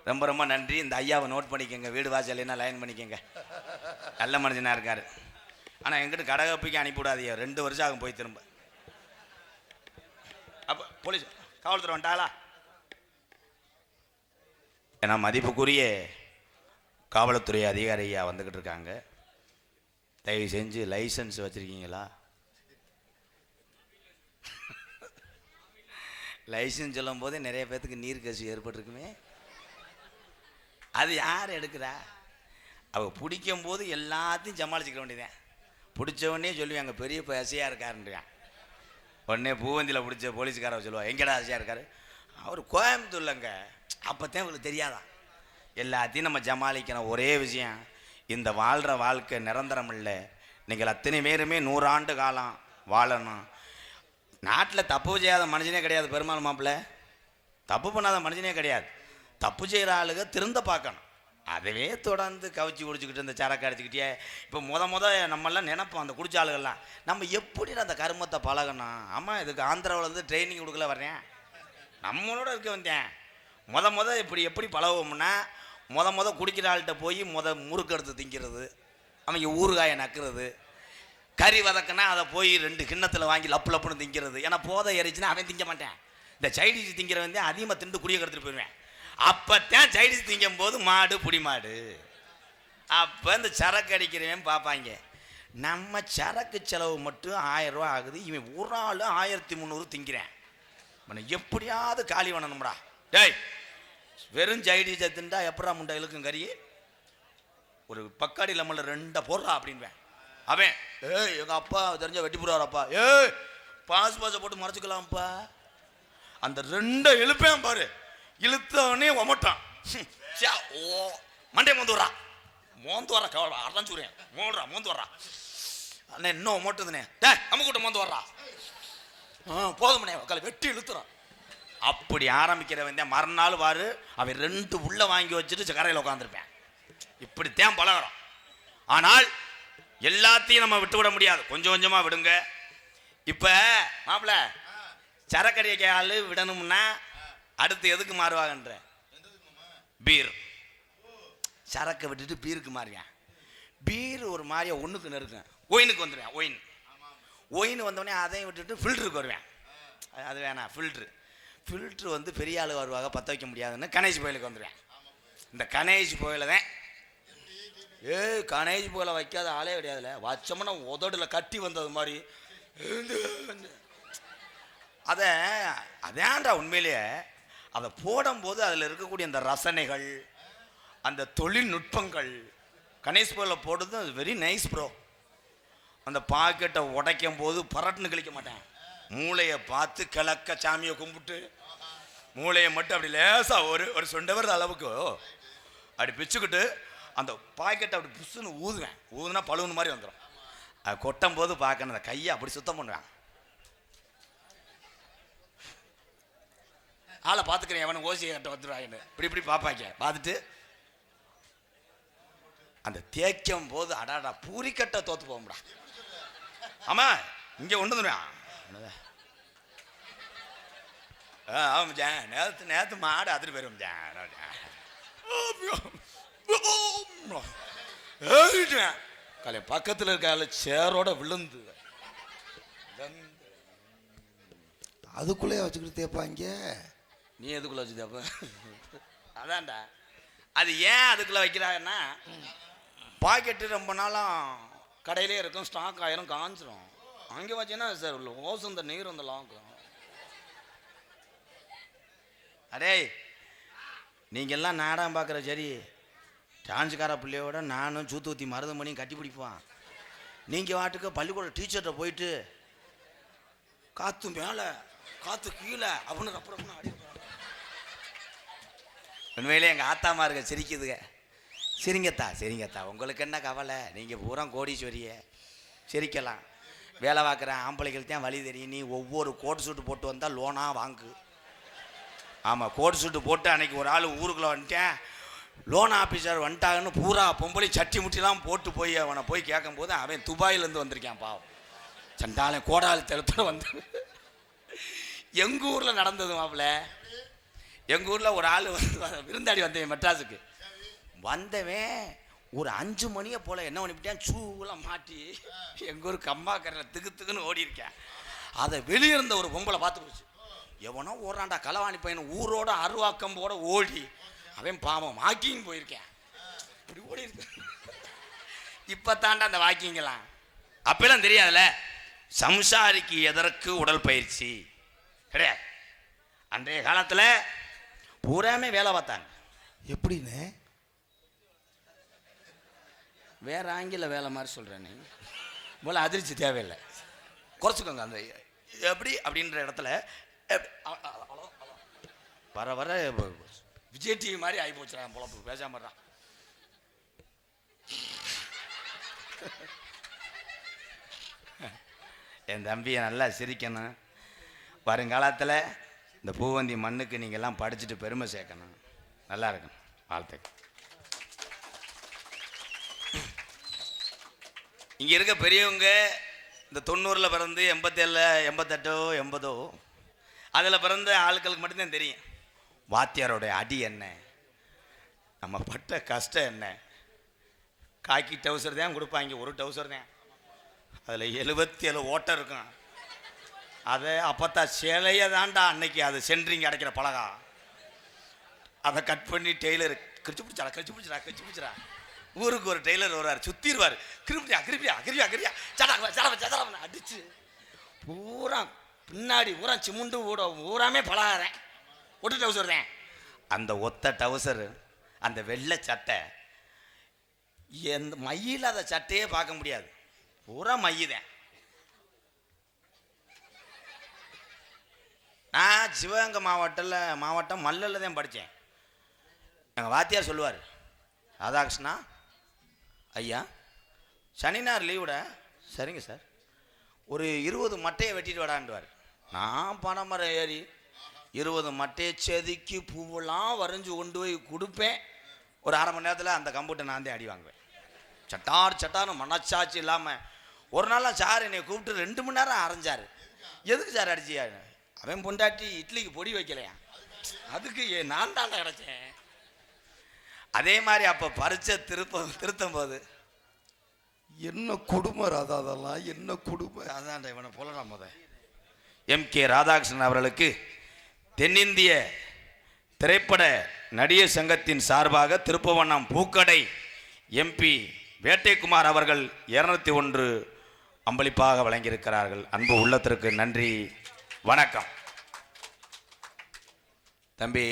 ரொம்ப ரொம்ப நன்றி. இந்த ஐயாவை நோட் பண்ணிக்கோங்க, வீடு வாசல் என்ன லைன் பண்ணிக்கோங்க. நல்ல மனுஷனா இருக்காரு. ஆனால் எங்கிட்ட கடகப்பிக்கு அனுப்பிவிடாதீங்க, 2 வருஷம் ஆகும் போய் திரும்ப. அப்போ போலீஸ் காவல்துறை வந்துட்டாளா? ஏன்னா மதிப்புக்குரிய காவல்துறை அதிகாரி ஐயா வந்துக்கிட்டு இருக்காங்க. தயவு செஞ்சு லைசன்ஸ் வச்சுருக்கீங்களா? லைசன்ஸ் சொல்லும் போதே நிறைய பேர்த்துக்கு நீர் கசி ஏற்பட்டிருக்குமே. அது யார் எடுக்கிறா? அவள் பிடிக்கும் போது எல்லாத்தையும் சமாளிச்சுக்க வேண்டியதான். பிடிச்சவொடனே சொல்லுவாங்க பெரிய பசியாக இருக்காருன்றான். உடனே பூவந்தியில் பிடிச்ச போலீஸ்காரவை சொல்லுவாள் எங்கடா ஆசையாக இருக்காரு? அவர் கோயம்புத்தூர்லங்க. அப்போத்தான் உங்களுக்கு தெரியாதான். எல்லாத்தையும் நம்ம சமாளிக்கணும். ஒரே விஷயம், இந்த வாழ்கிற வாழ்க்கை நிரந்தரம் இல்லை. நீங்கள் அத்தனை பேருமே 100 ஆண்டு காலம் வாழணும். நாட்டில் தப்பு செய்யாத மனுஷனே கிடையாது. பெருமாள் மாப்பிள்ளை தப்பு பண்ணாத மனுஷனே கிடையாது. தப்பு செய்கிற ஆளுங்க திருந்த பார்க்கணும். அதவே தொடர்ந்து கவிச்சி குடிச்சிக்கிட்டு இந்த சரக்கு அடிச்சுக்கிட்டே இப்போ முத நம்மெல்லாம் நினைப்போம், அந்த குடிச்ச ஆளுகள்லாம் நம்ம எப்படி அந்த கருமத்தை பழகணும். ஆமாம், இதுக்கு ஆந்திராவிலேருந்து ட்ரைனிங் கொடுக்கல வர்றேன், நம்மளோட இருக்க வந்தேன். முத எப்படி பழகுவோம்னா, முத குடிக்கிற ஆள்கிட்ட போய் முறுக்கு எடுத்து திங்கிறது, அவங்க ஊறுகாயை நக்கிறது, கறி வதக்குனா அதை போய் 2 கிண்ணத்தில் வாங்கி லப்புன்னு திங்கிறது. ஏன்னா போதை இறைச்சின்னா அவன் திங்க மாட்டேன். இந்த சைடிஷ் திங்கிறவன் தான் அதிகமாக திண்டு குடியை கெடுத்துட்டு போயிடுவேன். அப்போத்தான் சைடிஷ் திங்கும் போது மாடு புடி மாடு. அப்போ இந்த சரக்கு அடிக்கிறவன் பார்ப்பாங்க, நம்ம சரக்கு செலவு மட்டும் 1000 ரூபா ஆகுது, இவன் ஒரு ஆள் 1300 திங்கிறேன், எப்படியாவது காலி பண்ணணும்டா. டேய், வெறும் சைடிஷை திண்டா எப்படா முண்டை இழுக்கும் கறி? ஒரு பக்காடி லெமன்ல 2 போடுறா அப்படின்வேன். அவன் எங்கள் அப்பா தெரிஞ்ச வெட்டி போடுவாரப்பா, பாசை போட்டு மறைச்சிக்கலாம்ப்பா. அந்த 2 இழுப்பேன் பாரு, இழுத்தவனே ஒமட்டான். ஓ மண்டே மோந்து வரா கவலை அரைஞ்சுறேன், மோந்து வரா அண்ணே, இன்னும் ஒமட்டுதுனே, டே நம்ம கூட்ட மோந்து வர்றா, போதுமனே உக்கால வெட்டி இழுத்துறான். அப்படி ஆரம்பிக்கிறவன் தான் மறுநாள் வாரு அவன் 2 உள்ள வாங்கி வச்சுட்டு கரையில் உட்காந்துருப்பேன். இப்படித்தான் பழகிறோம். ஆனால் எல்லாத்தையும் நம்ம விட்டு விட முடியாது, கொஞ்சம் கொஞ்சமாக விடுங்க. இப்போ மாப்பிள்ள சரக்கடிக்க ஆள் விடணும்னா அடுத்து எதுக்கு மாறுவாங்கன்ற? பீர். சரக்கை விட்டுட்டு பீருக்கு மாறுவேன். பீர் ஒரு மாதிரியா ஒன்றுக்கு நெருக்கும், ஒயினுக்கு வந்துடுவேன். ஒயின் வந்தோடனே அதையும் விட்டுட்டு ஃபில்டருக்கு வருவேன். அது வேணாம், ஃபில்ட்ரு வந்து பெரிய ஆள் வருவாங்க, பற்ற வைக்க முடியாதுன்னு கணேஷ் கோயிலுக்கு வந்துடுவேன். இந்த கணேஷ் கோயிலை தான் கணேஷ் கோயிலை வைக்காத ஆளே கிடையாதுல்ல. வச்சோம்னா உதடில் கட்டி வந்தது மாதிரி. அதான்டா உண்மையிலேயே அதை போடும்போது அதில் இருக்கக்கூடிய அந்த ரசனைகள், அந்த தொழில்நுட்பங்கள், கணேஷ் கோயிலில் போடுறது அது வெரி நைஸ் ப்ரோ. அந்த பாக்கெட்டை உடைக்கும் போது பரட்டுன்னு கழிக்க மாட்டேன், மூளையை பார்த்து கிழக்க சாமியை கும்பிட்டு மூளையை மட்டும் அப்படி லேசாக ஒரு சொண்டவர் அளவுக்கு அப்படி பிச்சுக்கிட்டு அந்த பாக்கெட்டை அப்படி புஷ்ஷுன்னு ஊதுவேன். ஊதுனா பழுவுன்னு மாதிரி வந்துடும். அது கொட்டும் போது பார்க்கணும், அந்த கையை அப்படி சுத்தம் பண்ணுவேன். ஆளை பார்த்துக்கிறேன், எவனை ஓசியை கட்ட வந்துடுவாங்கன்னு இப்படி பார்ப்பாங்க. பார்த்துட்டு அந்த தேய்க்கும் போது அடாடா பூரிக்கட்டை தோற்று போகும்டா. ஆமாம், இங்கே கொண்டு வந்துடுவேன். ஆமாம் ஜான், நேற்று மாடு அதில் போயிடும் ஜான். கலை பக்கத்தில் இருக்க சேரோட விழுந்து அதுக்குள்ளே வச்சுக்கிட்டு தேப்பாங்க. நீ எதுக்குள்ள வச்சு தேப்ப? அதான்டா, அது ஏன் அதுக்குள்ள வைக்கிறாங்கன்னா, பாக்கெட்டு ரொம்ப நாளாக கடையிலே இருக்கும், ஸ்டாக் ஆயிரும், காஞ்சிரும். அங்கே வச்சேன்னா சார் ஓசம் இந்த நீர் வந்து லாக்கும். அடே நீங்கள்லாம் நாடகம் பார்க்குற சரி, டான்ஸுக்கார பிள்ளையோட நானும் சூத்தூத்தி மருதமணியும் கட்டி பிடிப்பான். நீங்கள் வாட்டுக்கு பள்ளிக்கூட டீச்சர்கிட்ட போயிட்டு காற்று மேலே காற்று கீழே அப்படின்னு அப்புறம் அடி. உண்மையிலே எங்கள் ஆத்தாமாருங்க சிரிக்குதுங்க. சரிங்கத்தா உங்களுக்கு என்ன கவலை, நீங்கள் பூரா கோடீஸ்வரிய சிரிக்கலாம். வேலை பார்க்குற ஆம்பளைகள் தான் வழி தெரியும். நீ ஒவ்வொரு கோட் சூட்டு போட்டு வந்தால் லோனாக வாங்கு. ஆமாம், கோட் சூட்டு போட்டு அன்றைக்கி ஒரு ஆள் ஊருக்குள்ளே வந்துட்டேன், லோன் ஆஃபீஸர் வந்துட்டாங்கன்னு பூரா பொம்பளை சட்டி முட்டிலாம் போட்டு போய் அவனை போய் கேட்கும்போது அவன் துபாயிலேருந்து வந்திருக்கான் பாவம். சண்டாளன் கோடாலி தெருத்துல வந்து எங்கள் ஊரில் நடந்தது மாப்பிள்ள. எங்கள் ஊரில் ஒரு ஆள் வந்து விருந்தாடி வந்தவன் மெட்ராஸுக்கு வந்தவன் ஒரு 5 மணியை போல் என்ன பண்ணிவிட்டேன், ஷூவெல்லாம் மாட்டி எங்கள் ஊருக்கு அம்மாக்கரையில் திக்குன்னு ஓடி இருக்கேன். அதை வெளியே இருந்த ஒரு பொம்பளை பார்த்து போச்சு. எவனோ ஓடுறான்டா களவாணி பையன், ஊரோட அருவாக்கம்போட ஓடி அவன் பாவம் வாக்கிங் போயிருக்கேன். இப்படி ஓடி இருக்கு. இப்போ தாண்டா அந்த வாக்கிங்கெல்லாம் அப்பெல்லாம் தெரியாதுல்ல. சம்சாரிக்கு எதற்கு உடல் பயிற்சி கிடையாது. அன்றைய காலத்தில் பூராமே வேலை பார்த்தாங்க. எப்படின்னு வேற ஆங்கில வேலை மாதிரி சொல்கிறேன்னு போல அதிர்ச்சி தேவையில்லை, குறைச்சிக்கோங்க. அந்த எப்படி அப்படின்ற இடத்துல வர வர விஜய் டிவி மாதிரி ஆகி போச்சுறான் பொழப்பு. பேசாம தான் என் தம்பியை நல்லா சிரிக்கணும். வருங்காலத்தில் இந்த பூவந்தி மண்ணுக்கு நீங்கள்லாம் படிச்சுட்டு பெருமை சேர்க்கணும். நல்லா இருக்கணும். வாழ்த்துக்கள். இங்கே இருக்க பெரியவங்க இந்த 90ல் பிறந்து 87 88 80 அதில் பிறந்த ஆட்களுக்கு மட்டும்தான் தெரியும் வாத்தியாரோடைய அடி என்ன, நம்ம பட்ட கஷ்டம் என்ன. காக்கி டவுசர் தான் கொடுப்பாங்க, ஒரு டவுசர் தான், அதில் 77 ஓட்டை இருக்கும். அதை அப்பத்தா சேலையை தாண்டா அன்னைக்கு அது சென்ட்ரிங் அடைக்கிற பழகா, அதை கட் பண்ணி டெய்லர் கிரிச்சு பிடிச்சிடா ஊருக்கு ஒரு டெய்லர் வருவார், சுற்றிடுவார், கிருப்பியா சடா அடிச்சு பூரா பின்னாடி பூரா சிமுண்டு ஊராமே பழகாரேன். ஒட்டு டவுசர் தான். அந்த ஒத்த டவுசரு அந்த வெள்ளை சட்டை எந்த மையில் அதை சட்டையே பார்க்க முடியாது, பூரா மையுதேன். நான் சிவகங்கை மாவட்டம் மல்லல்ல தான் படித்தேன். எங்கள் வாத்தியார் சொல்லுவார், ராதாகிருஷ்ணா ஐயா சனி ஞாயிறு லீவுட, சரிங்க சார், ஒரு 20 மட்டையை வெட்டிட்டு விடாண்டுவார். நான் பனைமரம் ஏறி 20 மட்டையை செதுக்கி பூவெல்லாம் வரைஞ்சி கொண்டு போய் கொடுப்பேன். ஒரு அரை மணி நேரத்தில் அந்த கம்ப்யூட்டர் நான் தான் அடி வாங்குவேன். சட்டார்னு மனச்சாட்சி இல்லாமல். ஒரு நாள் சார் என்னை கூப்பிட்டு 2 மணி நேரம் அரைஞ்சார். எதுக்கு சார் அடிச்சியா? அவன் பொண்டாட்டி இட்லிக்கு பொடி வைக்கலையா, அதுக்கு நான் தாண்டா கிடச்சேன். அதே மாதிரி அப்போ பரிச்சை திருத்தும் போது என்ன கொடுமை ராதா, அதெல்லாம் என்ன கொடுமை. அதான்டா இவனை போலலாம். MK ராதாகிருஷ்ணன் அவர்களுக்கு தென்னிந்திய திரைப்பட நடிகர் சங்கத்தின் சார்பாக திருப்புவனம் பூக்கடை MP வேட்டைக்குமார் அவர்கள் 201 அம்பளிப்பாக வழங்கியிருக்கிறார்கள். அன்பு உள்ளத்திற்கு நன்றி, வணக்கம். தம்பி,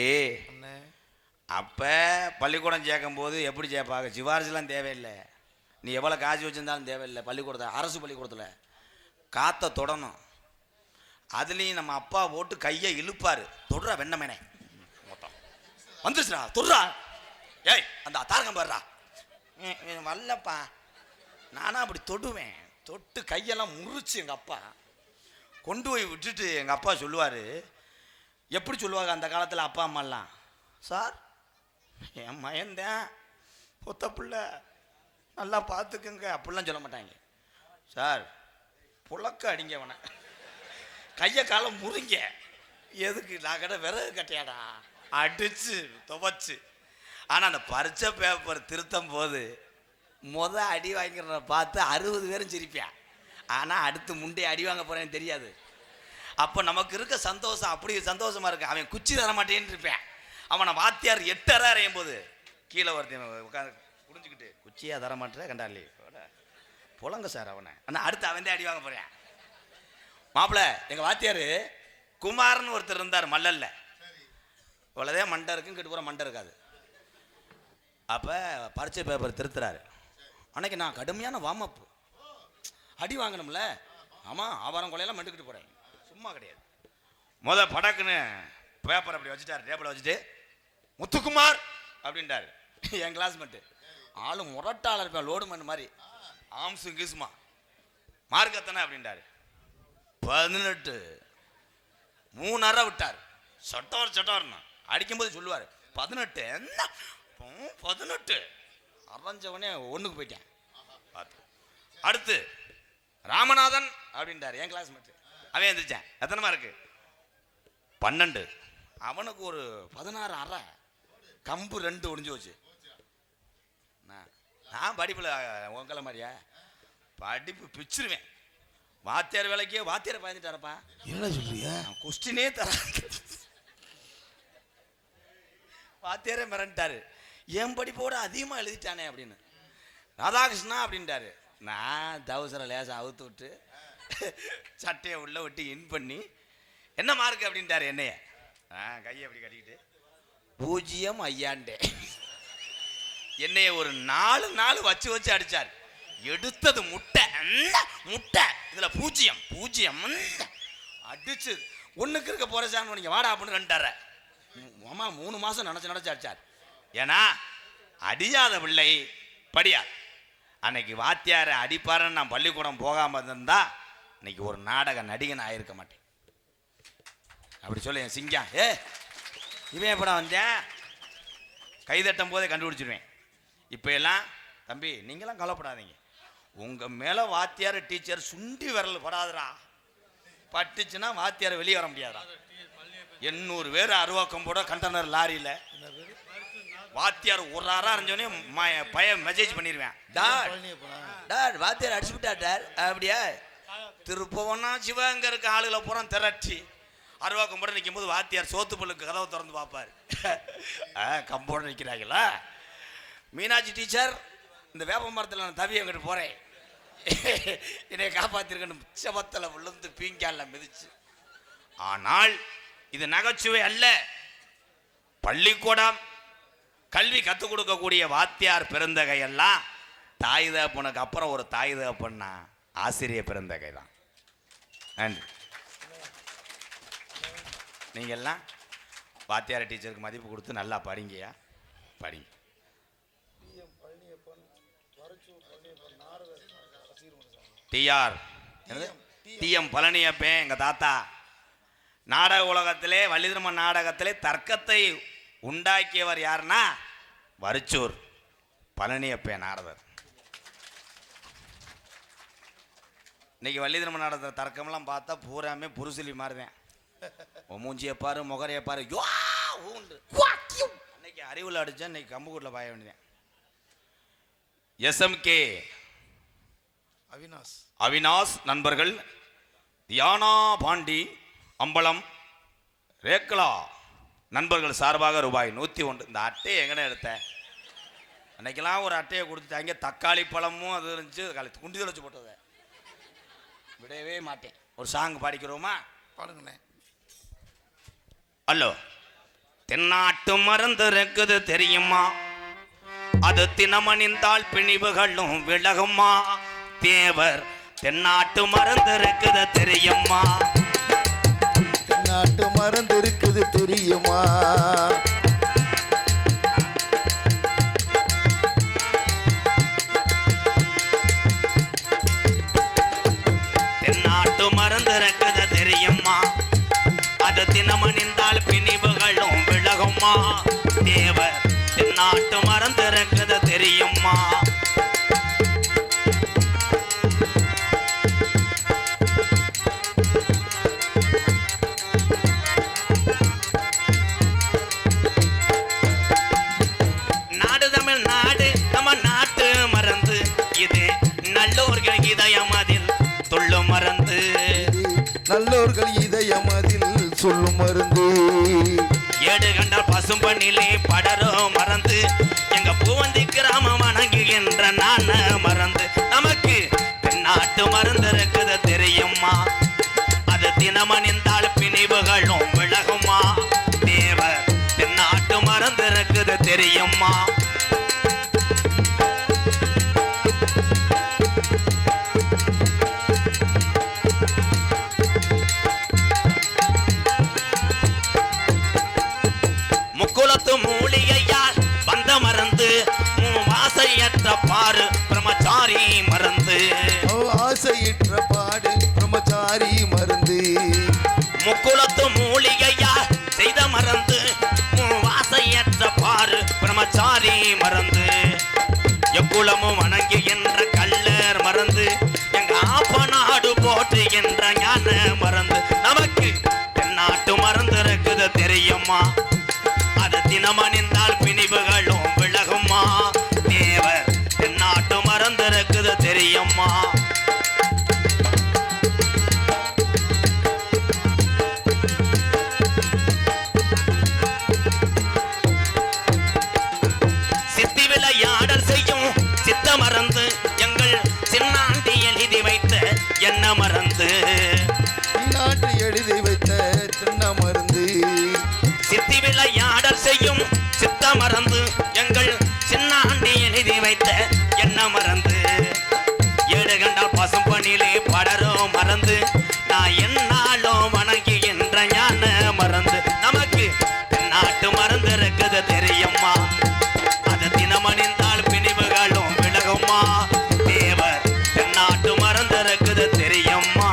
அப்போ பள்ளிக்கூடம் சேர்க்கும் போது எப்படி சேர்ப்பாங்க? சிவாரிசுலாம் தேவையில்லை, நீ எவ்வளோ காசு வச்சுருந்தாலும் தேவையில்லை. பள்ளிக்கூடத்தை அரசு பள்ளிக்கூடத்தில் காற்றை தொடணும். அதுலேயும் நம்ம அப்பா போட்டு கையை இழுப்பார், தொடுறா வெண்ணமேனே மொத்தம் வந்துருச்சுடா, தொடுறா, ஏய் அந்த தாரகம் பாடுறா, வரலப்பா. நானும் அப்படி தொடுவேன், தொட்டு கையெல்லாம் முறிச்சு எங்கள் அப்பா கொண்டு போய் விட்டுட்டு எங்கள் அப்பா சொல்லுவார். எப்படி சொல்லுவாங்க அந்த காலத்தில் அப்பா அம்மாலாம், சார் என் மயந்தேன் பொத்த பிள்ளை நல்லா பார்த்துக்குங்க அப்படிலாம் சொல்ல மாட்டாங்க. சார் புழக்க அடிங்கவனை, கையை காலம் முறிங்க, எதுக்கு நான் கடை விறகு கட்டையாடா அடிச்சு துவச்சு. ஆனால் அந்த பரிச்சை பேப்பர் திருத்தும் போது அடி வாங்கிறத பார்த்து 60 பேரும் சிரிப்பேன். ஆனால் அடுத்து முண்டே அடி வாங்க போகிறேன்னு தெரியாது. அப்போ நமக்கு இருக்க சந்தோஷம் அப்படி சந்தோஷமாக இருக்கு. அவன் குச்சி தர மாட்டேன்னு இருப்பேன். அவனை வாத்தியார் 8 அறை அறையும் போது கீழே ஒருத்தன் உட்காந்து புரிஞ்சுக்கிட்டு குச்சியாக தர மாட்டேன் கண்டாலி புலங்க சார் அவனை. ஆனால் அடுத்து அவன் அடி வாங்க போகிறேன். மாப்பிள்ள எங்கள் வாத்தியார் குமார்னு ஒருத்தர் இருந்தார் மல்லல்ல. இவ்வளோதே மண்டை இருக்குன்னு கேட்டு போகிற மண்டை இருக்காது. அப்போ பரீட்சை பேப்பர் திருத்துறாரு. அன்னைக்கு நான் கடுமையான வார்ம் அப், அடி வாங்கணும்ல. ஆமாம், ஆவாரம் கொலையெல்லாம் மெண்டுக்கிட்டு போகிறேன். சும்மா கிடையாது. படக்குன்னு பேப்பர் அப்படி வச்சுட்டாரு, டேபிள் வச்சுட்டு முத்துக்குமார் அப்படின்ட்டாரு. என் கிளாஸ்மேட்டு ஆளு முரட்டாளர் இருப்பேன், லோடு மண் மாதிரி, ஆம்சு கீசுமா, மார்க் எத்தனை அப்படின்ட்டாரு. 18. 3 அரை விட்டார். சொட்டவர்னா அடிக்கும்போது சொல்லுவார் 18. என்ன 18 அரைஞ்சவனே ஒன்றுக்கு போயிட்டேன். பார்த்து அடுத்து ராமநாதன் அப்படின்ட்டார் என் கிளாஸ்மேட்டு. அவன் எழுந்திரிச்சேன். எத்தனை மார்க்கு? 12. அவனுக்கு ஒரு 16 அரை, கம்பு 2 ஒடிஞ்சு வச்சு. நான் படிப்பில் உங்களை மாதிரியா படிப்பு பிச்சிருவேன். வாத்தியார் வேலைக்கே வாத்தியாரை பயந்துட்டாரப்பா. என்ன சொல்றியா? கொஸ்டினே தர வாத்தியாரே மிரண்டாரு, என் படிப்போட அதிகமாக எழுதிட்டானே அப்படின்னு. ராதாகிருஷ்ணா அப்படின்ட்டாரு. நான் தவசரை லேசாக அவுத்து விட்டு சட்டையை உள்ள விட்டு இன் பண்ணி என்ன மார்க் அப்படின்ட்டாரு என்னைய. கையை அப்படி கட்டிக்கிட்டு 0 ஐயாண்டே. என்னைய ஒரு 4 நாள் வச்சு வச்சு அடிச்சார். எடுத்தது முட்டை முட்டை, இதுல 0 அடிச்சு ஒண்ணுக்கு இருக்க போற சார் நீங்க வாடா அப்படின்னு ரெண்டார மாமா 3 மாசம் நினைச்சு அடிச்சார். ஏன்னா அடியாத பிள்ளை படியாது. அன்னைக்கு வாத்தியார அடிப்பாருன்னு நான் பள்ளிக்கூடம் போகாம இருந்தா இன்னைக்கு ஒரு நாடக நடிகன் ஆயிருக்க மாட்டேன். அப்படி சொல்ல என் சிங்கம் இவன் எப்படா வந்தேன் கைதட்டும் போதே கண்டுபிடிச்சிருவேன். இப்போ எல்லாம் தம்பி நீங்களாம் கவலைப்படாதீங்க, உங்கள் மேலே வாத்தியார் டீச்சர் சுண்டி விரல் படாதுடா. பட்டுச்சுன்னா வாத்தியார் வெளியே வர முடியாதா. 800 பேர் அருவாக்கம் போட கண்டனர் லாரியில் வாத்தியார் ஒரு அரை அறிஞ்சோடனே பையன் மெசேஜ் பண்ணிடுவேன், டாட் வாத்தியார் அடிச்சு விட்டாட்டார் அப்படியா. திருப்பவனா சிவகங்கை இருக்க ஆளுகளை பூரா திரட்டி அருவாக்கம் போட நிற்கும் போது வாத்தியார் சோத்து பல்லுக்கு கதவை திறந்து பார்ப்பார். கம்போட நிற்கிறாங்களா. மீனாட்சி டீச்சர் இந்த வேப்ப மரத்தில் நான் தவி அங்கிட்டு போகிறேன், என்னை காப்பாற்றிருக்கணும் செவத்தில் விழுந்து பீங்கால மிதிச்சு. ஆனால் இது நகைச்சுவை அல்ல. பள்ளிக்கூடம் கல்வி கற்றுக் கொடுக்கக்கூடிய வாத்தியார் பெருந்தகை எல்லாம் தாய் தகப்பனுக்கு அப்புறம் ஒரு தாய் தகப்பன்னா ஆசிரியர் பெருந்தகை தான். நன்றி. நீங்கள்லாம் வாத்தியார் டீச்சருக்கு மதிப்பு கொடுத்து நல்லா படிங்கயா, படிங்க. டிஎம் பழனியப்பன் எங்கள் தாத்தா. நாடக உலகத்திலே வள்ளிதிரும நாடகத்திலே தர்க்கத்தை உண்டாக்கியவர் யாருன்னா வரிச்சூர் பழனியப்பன் நாரதர். இன்னைக்கு வள்ளிதிரும நாடகத்தில் தர்க்கம்லாம் பார்த்தா பூராமே புருசிலி மாறுவேன். மூஞ்சியை பாரு, முகரையை பாரு, இன்னைக்கு அறிவில் அடித்தேன், இன்னைக்கு கம்புக்கூட்டில் பாய வேண்டியேன். எஸ்எம்கே அவினாஷ் நண்பர்கள், தியானா பாண்டி, அம்பலம், ரேக்லா நண்பர்கள் சார்பாக ரூபாய் 101. இந்த அட்டையை எங்கன்னு எடுத்தேன்? அன்னைக்கெல்லாம் ஒரு அட்டையை கொடுத்துட்டாங்க, தக்காளி பழமும் அது இருந்துச்சு, குண்டி தொலைச்சு போட்டதை விடவே மாட்டேன். ஒரு சாங் பாடிக்கிறோமா? பாடுங்கண்ணே. ஹலோ. தென்னாட்டு மருந்து இருக்குது தெரியுமா, அது தினமணிந்தால் பிணிவுகளும் விலகுமா. தேவர் தென்னாட்டு மருந்து இருக்குது தெரியுமா, தென்னாட்டு மருந்து இருக்குது தெரியுமா. தென்னாட்டு மருந்து இருக்குது தெரியுமா, அது தினமணிந்தால் பிணிவுகளும் விலகுமா. தேவர் தென்னாட்டு மருந்து இருக்குது தெரியுமா. நாடு தமிழ் நாடு நம்ம நாட்டு மருந்து, இது நல்லோர்கள் இதயம் அதில் துள்ளும் மருந்து. நல்லோர்கள் இதயம் அதில் சொல்லும் மருந்து. ஏடு கண்டால் பசும்பனிலே படரும் மறந்து, எங்க பூவந்தி கிராமம் வணங்குகின்ற நான் மறந்து. நமக்கு தென்னாட்டு மருந்து இருக்குது தெரியுமா, அது தினமணிந்தால் பிணிவுகளும் விலகுமா. தேவர் தென்னாட்டு மருந்து இருக்குது தெரியுமா. பிரம்மச்சாரி மறந்து ஆசையிற்ற பாடு பிரம்மச்சாரி மருந்து முக்குளத்து மூலிகையா செய்த மறந்து வாசையற்ற பாரு பிரம்மச்சாரி மறந்து எக்குளமும் வணங்குகின்ற கள்ளர் மறந்து எங்க ஆப்ப நாடு போற்றுகின்ற ஞான மறந்து நமக்கு தென்னாட்டு மறந்து இருக்குது தெரியுமா அது தினமணிந்தால் பிணிவுகளும் விலகுமா தேவர் தென்னாட்டு மறந்து இருக்குது தெரியுமா மறந்து எங்கள் சின்னாண்டி எழுதி வைத்த என்ன மறந்து நாட்டு எழுதி வைத்த சின்ன மருந்து சித்தி விளையாடல் செய்யும் சித்த மறந்து எங்கள் சின்னாண்டி எழுதி வைத்த என்ன மறந்து ஏடு கண்டால் பசும்பனிலே படரும் மறந்து நான் என்னாலும் வணங்குகின்ற ஞான மறந்து நமக்கு நாட்டு மறந்து இருக்குது தெரியுமா அது தினமணிந்தால் பிணிவுகளும் விலகுமா தேவர் தென்னாட்டு மறந்து இருக்குது தெரியுமா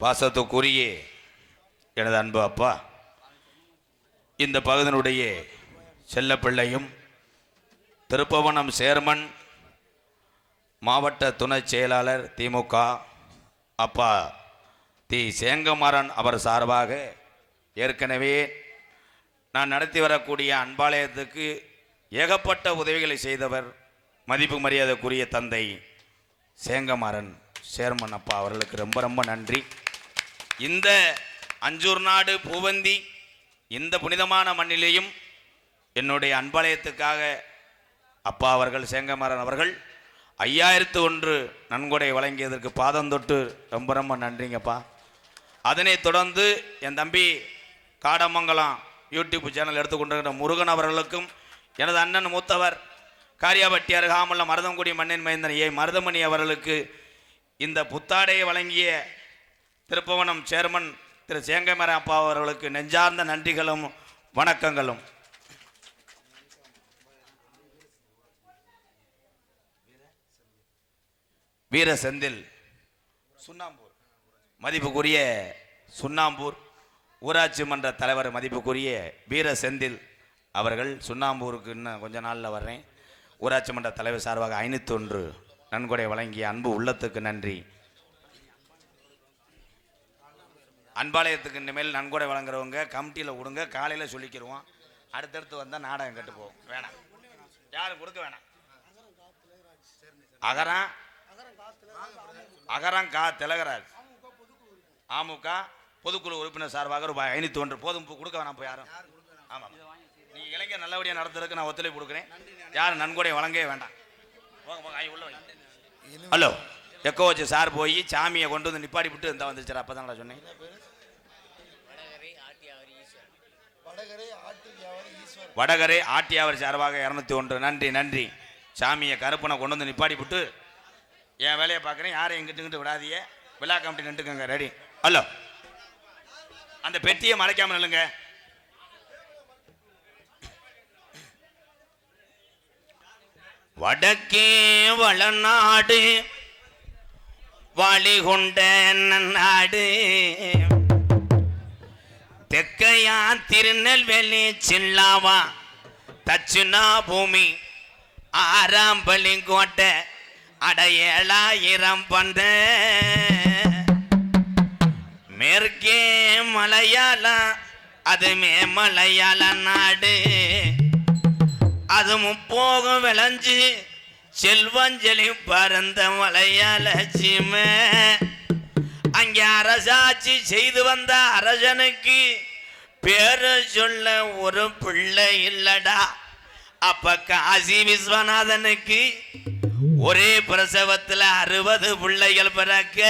பாசத்துக்குரிய எனது அன்பு அப்பா இந்த பகுதியினுடைய செல்லப்பிள்ளையும் திருப்பவனம் சேர்மன் மாவட்ட துணை செயலாளர் திமுக அப்பா தி சேங்கமாறன் அவர் சார்பாக ஏற்கனவே நான் நடத்தி வரக்கூடிய அன்பாலயத்துக்கு ஏகப்பட்ட உதவிகளை செய்தவர் மதிப்பு மரியாதைக்குரிய தந்தை சேங்கமாறன் சேர்மன் அப்பா அவர்களுக்கு ரொம்ப ரொம்ப நன்றி. இந்த அஞ்சூர் நாடு பூவந்தி இந்த புனிதமான மண்ணிலேயும் என்னுடைய அன்பாலயத்துக்காக அப்பா அவர்கள் சேங்கமாறன் அவர்கள் 5001 நன்கொடை வழங்கியதற்கு பாதம் தொட்டு ரொம்ப ரொம்ப நன்றிங்கப்பா. அதனைத் தொடர்ந்து என் தம்பி காடமங்கலம் யூடியூப் சேனல் எடுத்துக்கொண்டிருக்கிற முருகன் அவர்களுக்கும் எனது அண்ணன் மூத்தவர் காரியாபட்டி அருகாமுள்ள மருதங்குடி மண்ணின் மைந்தன் மருதமணி அவர்களுக்கு இந்த புத்தாடையை வழங்கிய திருப்பவனம் சேர்மன் திரு சேங்கமாறன் அப்பா அவர்களுக்கு நெஞ்சார்ந்த நன்றிகளும் வணக்கங்களும். வீர செந்தில் சுண்ணாம்பூர் மதிப்புக்குரிய சுண்ணாம்பூர் ஊராட்சி மன்ற தலைவர் மதிப்புக்குரிய வீர செந்தில் அவர்கள் சுண்ணாம்பூருக்கு இன்னும் கொஞ்ச நாளில் வர்றேன். ஊராட்சி மன்ற தலைவர் சார்பாக 501 நன்கொடை வழங்கிய அன்பு உள்ளத்துக்கு நன்றி. அன்பாலயத்துக்கு இனிமேல் நன்கொடை வழங்குறவங்க கமிட்டியில் விடுங்க, காலையில் சொல்லிக்கிடுவோம். அடுத்தடுத்து வந்தால் நாடகம் கட்டு போவோம். வேணாம், யாரும் கொடுக்க வேணாம். அகரம் கா திலகராஜ் அமுக பொதுக்குழு உறுப்பினர் சார்பாக ரூபாய் 501 போதும், கொடுக்க வேணாம். போய் யாரும் ஆமாம், நீங்கள் இளைஞர் நல்லபடியாக நடத்துறதுக்கு நான் ஒத்துழைப்பு கொடுக்குறேன். யாரும் நன்கொடை வழங்கவே வேண்டாம். ஹலோ எக்கோ வச்சு சார் போய் சாமியை கொண்டு வந்து நிப்பாடி விட்டு இருந்தால் வந்துச்சு. அப்போ தான் சொன்னேன். வடகரை ஆட்டியாவர் சார்பாக 201 நன்றி நன்றி. சாமியை கருப்பனை கொண்டு வந்து நிப்பாடி விட்டு என் வேலையை பார்க்குறேன். யாரும் எங்கிட்டு விடாதீங்க. விழா கமிட்டி நின்றுக்கங்க. ரெடி. ஹலோ அந்த பெட்டியை மறைக்காமல் நில்லுங்க. வடக்கே வளநாடு வாலிகொண்ட நாடு தெக்கையா திருநெல்வேலி சில்லாவா தச்சுனா பூமி ஆறாம்பலிங்கோட்டை அடையலாயிரம் பண்ட மேற்கே மலையாளம் அதுமே மலையாள நாடு அது முப்போகம் விளைஞ்சு செல்வஞ்சலி பறந்த மலையாள சீமை அங்கே அரசாட்சி செய்து வந்த அரசனுக்கு பேரு சொல்ல ஒரு பிள்ளை இல்லடா. அப்ப காசி விஸ்வநாதனுக்கு ஒரே பிரசவத்தில் 60 பிள்ளைகள் பிறக்க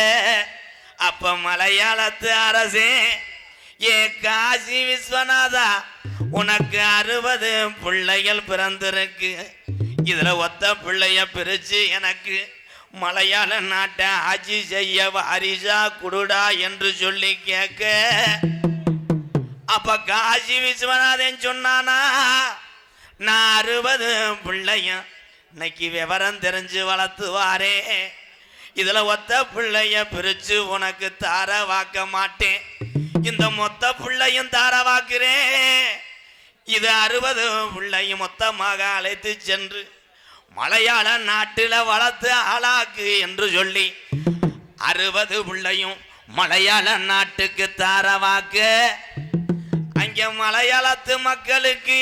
அப்ப மலையாளத்து அரசே ஏ காசி விஸ்வநாதா உனக்கு 60 பிள்ளைகள் பிறந்திருக்கு. இதுல ஒத்த பிள்ளைய பிரிச்சு எனக்கு மலையாள நாட்டை ஆட்சி செய்ய வாரிசா குடுடா என்று சொல்லி கேட்க, அப்ப காசி விஸ்வநாதன் சொன்னானா, நான் 60 பிள்ளையும் இன்னைக்கு விவரம் தெரிஞ்சு வளர்த்துவாரே, இதுல ஒத்த பிள்ளைய பிரிச்சு உனக்கு தார வாக்க மாட்டேன், இந்த மொத்த பிள்ளையும் தார வாக்குறேன். இது 60 பிள்ளையும் மொத்தமாக அழைத்து சென்று மலையாள நாட்டில வளர்த்து ஆளாக்கு என்று சொல்லி 60 பிள்ளையும் மலையாள நாட்டுக்கு தார வாக்கு. அங்க மலையாளத்து மக்களுக்கு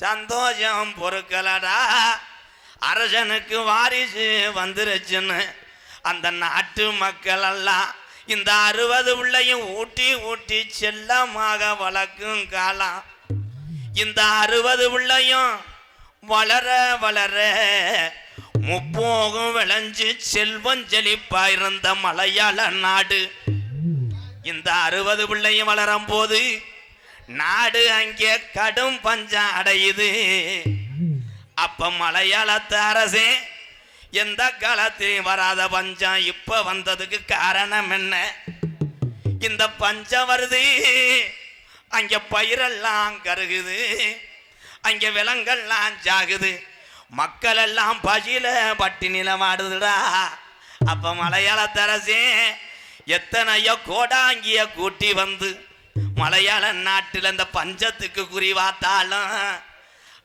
சந்தோஷம் பொறுக்கலடா, அரசனுக்கு வாரிசு வந்துருச்சுன்னு அந்த நாட்டு மக்கள் எல்லாம் இந்த 60 பிள்ளையும் ஊட்டி ஊட்டி செல்லமாக வளர்க்கும் காலம். இந்த 60 பிள்ளையும் வளர வளர முப்போகம் விளைஞ்சு செல்வம் செழிப்பாயிருந்த மலையாள நாடு இந்த 60 பிள்ளையும் வளரும் போது நாடு அங்கே கடும் பஞ்சம் அடையுது. அப்ப மலையாளத்து அரசே எந்த காலத்திலும் வராத பஞ்சம் இப்ப வந்ததுக்கு காரணம் என்ன? இந்த பஞ்சம் வருது, அங்க பயிரெல்லாம் கருகுது, அங்க விலங்கெல்லாம் ஜாகுது, மக்கள் எல்லாம் பசியில பட்டினில மாடுதுடா. அப்ப மலையாளத்து அரசே எத்தனையோ கோடாங்கிய கூட்டி வந்து மலையாள நாட்டில் இந்த பஞ்சத்துக்கு குறி பார்த்தாலும்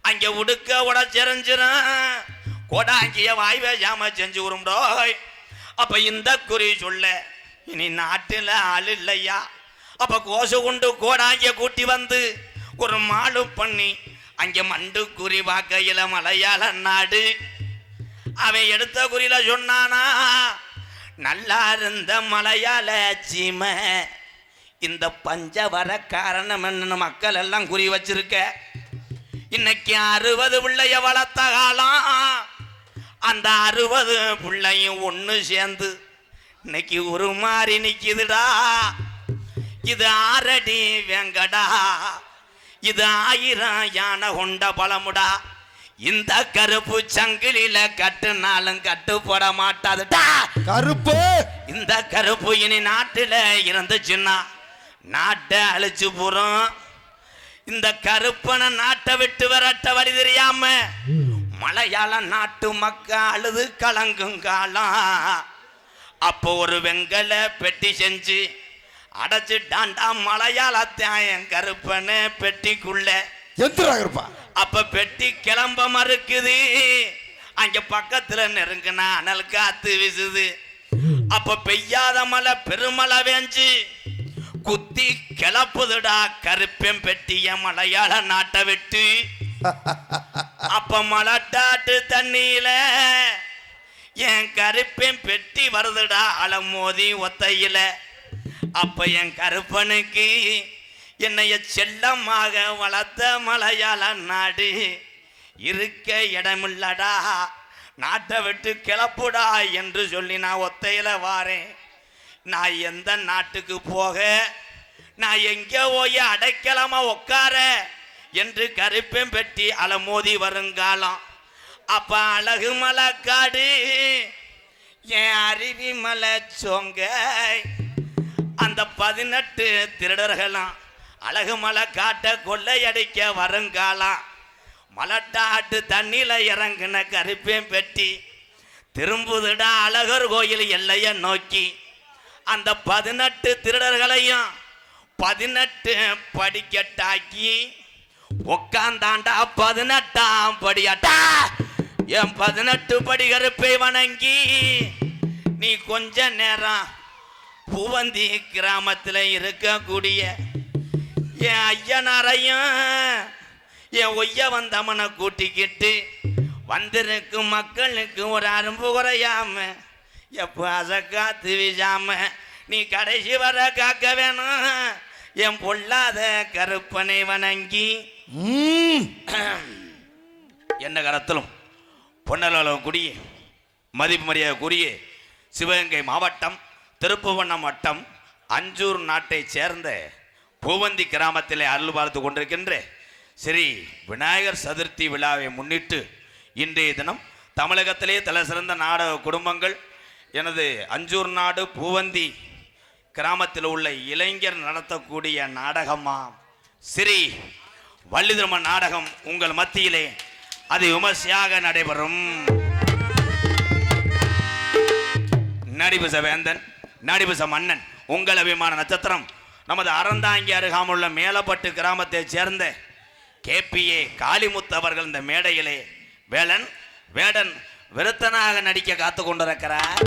அங்க உடுக்க உடச்செறிஞ்சிரும், கோடாங்கிய வாய் வேஜாம செஞ்சு விடும்டோய். அப்ப இந்த குறி சொல்ல இனி நாட்டில் ஆள் இல்லையா? அப்ப கோசு கொண்டு கோடாங்கிய கூட்டி வந்து ஒரு மாடு பண்ணி அங்க மண்டு குறி பார்க்கையில மலையாள நாடு அவன் எடுத்த குறியில சொன்னானா, நல்லா இருந்த மலையாள சீமை இந்த பஞ்ச வர காரணம் என்னன்னு மக்கள் எல்லாம் குறி வச்சிருக்க. இன்னைக்கு 60 பிள்ளைய வளர்த்த காலம், அந்த 60 பிள்ளையும் ஒன்று சேர்ந்து இன்னைக்கு ஒரு மாதிரி நிக்குதுடா. இது 6 அடி வெங்கடா, இது 1000 யானை கொண்ட பழமுடா. இந்த கருப்பு சங்கிலில கட்டுனாலும் கட்டுப்பட மாட்டாதுடா. கருப்பு இந்த கருப்பு இனி நாட்டில் இருந்துச்சுன்னா நாட்டை அழிச்சு போறோம். இந்த கருப்பனை நாட்டை விட்டு விரட்ட வழி தெரியாம மலையாள நாட்டு மக்கள் அழுது கலங்கும் காலம். அப்போ ஒரு வெங்கல பெட்டி செஞ்சு அடைச்சிட்டான்டா மலையாளத்தாயன் கருப்பனை பெட்டிக்குள்ள. அப்ப பெட்டி கிளம்ப மறுக்குது, அங்க பக்கத்துல நெருங்கினா அனல் காத்து வீசுது. அப்ப பெய்யாத மழை பெருமழை வேஞ்சு குத்தி கிளப்புதுடா கருப்பன் பெட்டிய மலையாள நாட்டை விட்டு. அப்ப மலட்டாட்டு தண்ணியில என் கருப்பன் பெட்டி வருதுடா அலமோதி ஒத்தையில. அப்ப என் கருப்பனுக்கு என்னைய செல்லமாக வளர்த்த மலையாள நாடு இருக்க இடமில்லடா, நாட்டை விட்டு கிளப்புடா என்று சொல்லி நான் ஒத்தையில வாரேன். நான் எந்த நாட்டுக்கு போக, நான் எங்கே போய் அடைக்கலமா உட்கார என்று கருப்பன் பெட்டி அலமோதி வருங்காலம். அப்ப அழகு மலை காடு என் அருவி மலை சோங்க அந்த 18 திருடர்களும் அழகு மலை காட்ட கொள்ளையடிக்க வருங்காலம். மலட்டாட்டு தண்ணியில இறங்கின கருப்பேன் பெட்டி திரும்புதுடா அழகர் கோயில் எல்லைய நோக்கி. அந்த 18 திருடர்களையும் 18 படிக்கட்டாக்கி உக்காந்தாண்டா 18ஆம் படியாட்டா. என் 18 படி கருப்பை வணங்கி நீ கொஞ்ச நேரம் பூவந்தி கிராமத்தில் இருக்கக்கூடிய என் ஐயனாரையும் என் ஒய்ய வந்தமனை கூட்டிக்கிட்டு வந்திருக்கும் மக்களுக்கு ஒரு அரும்பு குறையாம எப்போ அதை காத்து வீசாம நீ கடைசி வர காக்க வேணும். என் பொல்லாத கருப்பனை வணங்கி என்ன கரத்திலும் பொன்னலகுடிய மதிப்பு மரியாதைக்குரிய சிவகங்கை மாவட்டம் திருப்புவனம் வட்டம் அஞ்சூர் நாட்டை சேர்ந்த பூவந்தி கிராமத்திலே அருள் பார்த்து கொண்டிருக்கின்ற ஸ்ரீ விநாயகர் சதுர்த்தி விழாவை முன்னிட்டு இன்றைய தினம் தமிழகத்திலே தலை சிறந்த நாடக குடும்பங்கள் எனது அஞ்சூர் நாடு பூவந்தி கிராமத்தில் உள்ள இளைஞர் நடத்தக்கூடிய நாடகமாம் ஸ்ரீ வள்ளிதிரும நாடகம் உங்கள் மத்தியிலே அது விமர்சையாக நடைபெறும். நடிபுச வேந்தன் நடிபுச மன்னன் உங்கள் அபிமான நட்சத்திரம் நமது அறந்தாங்கி அருகாமுள்ள மேலப்பட்டு கிராமத்தைச் சேர்ந்த KPA காளிமுத்து அவர்கள் இந்த மேடையிலே வேடன் விருத்தனாக நடிக்க காத்து கொண்டிருக்கிறார்.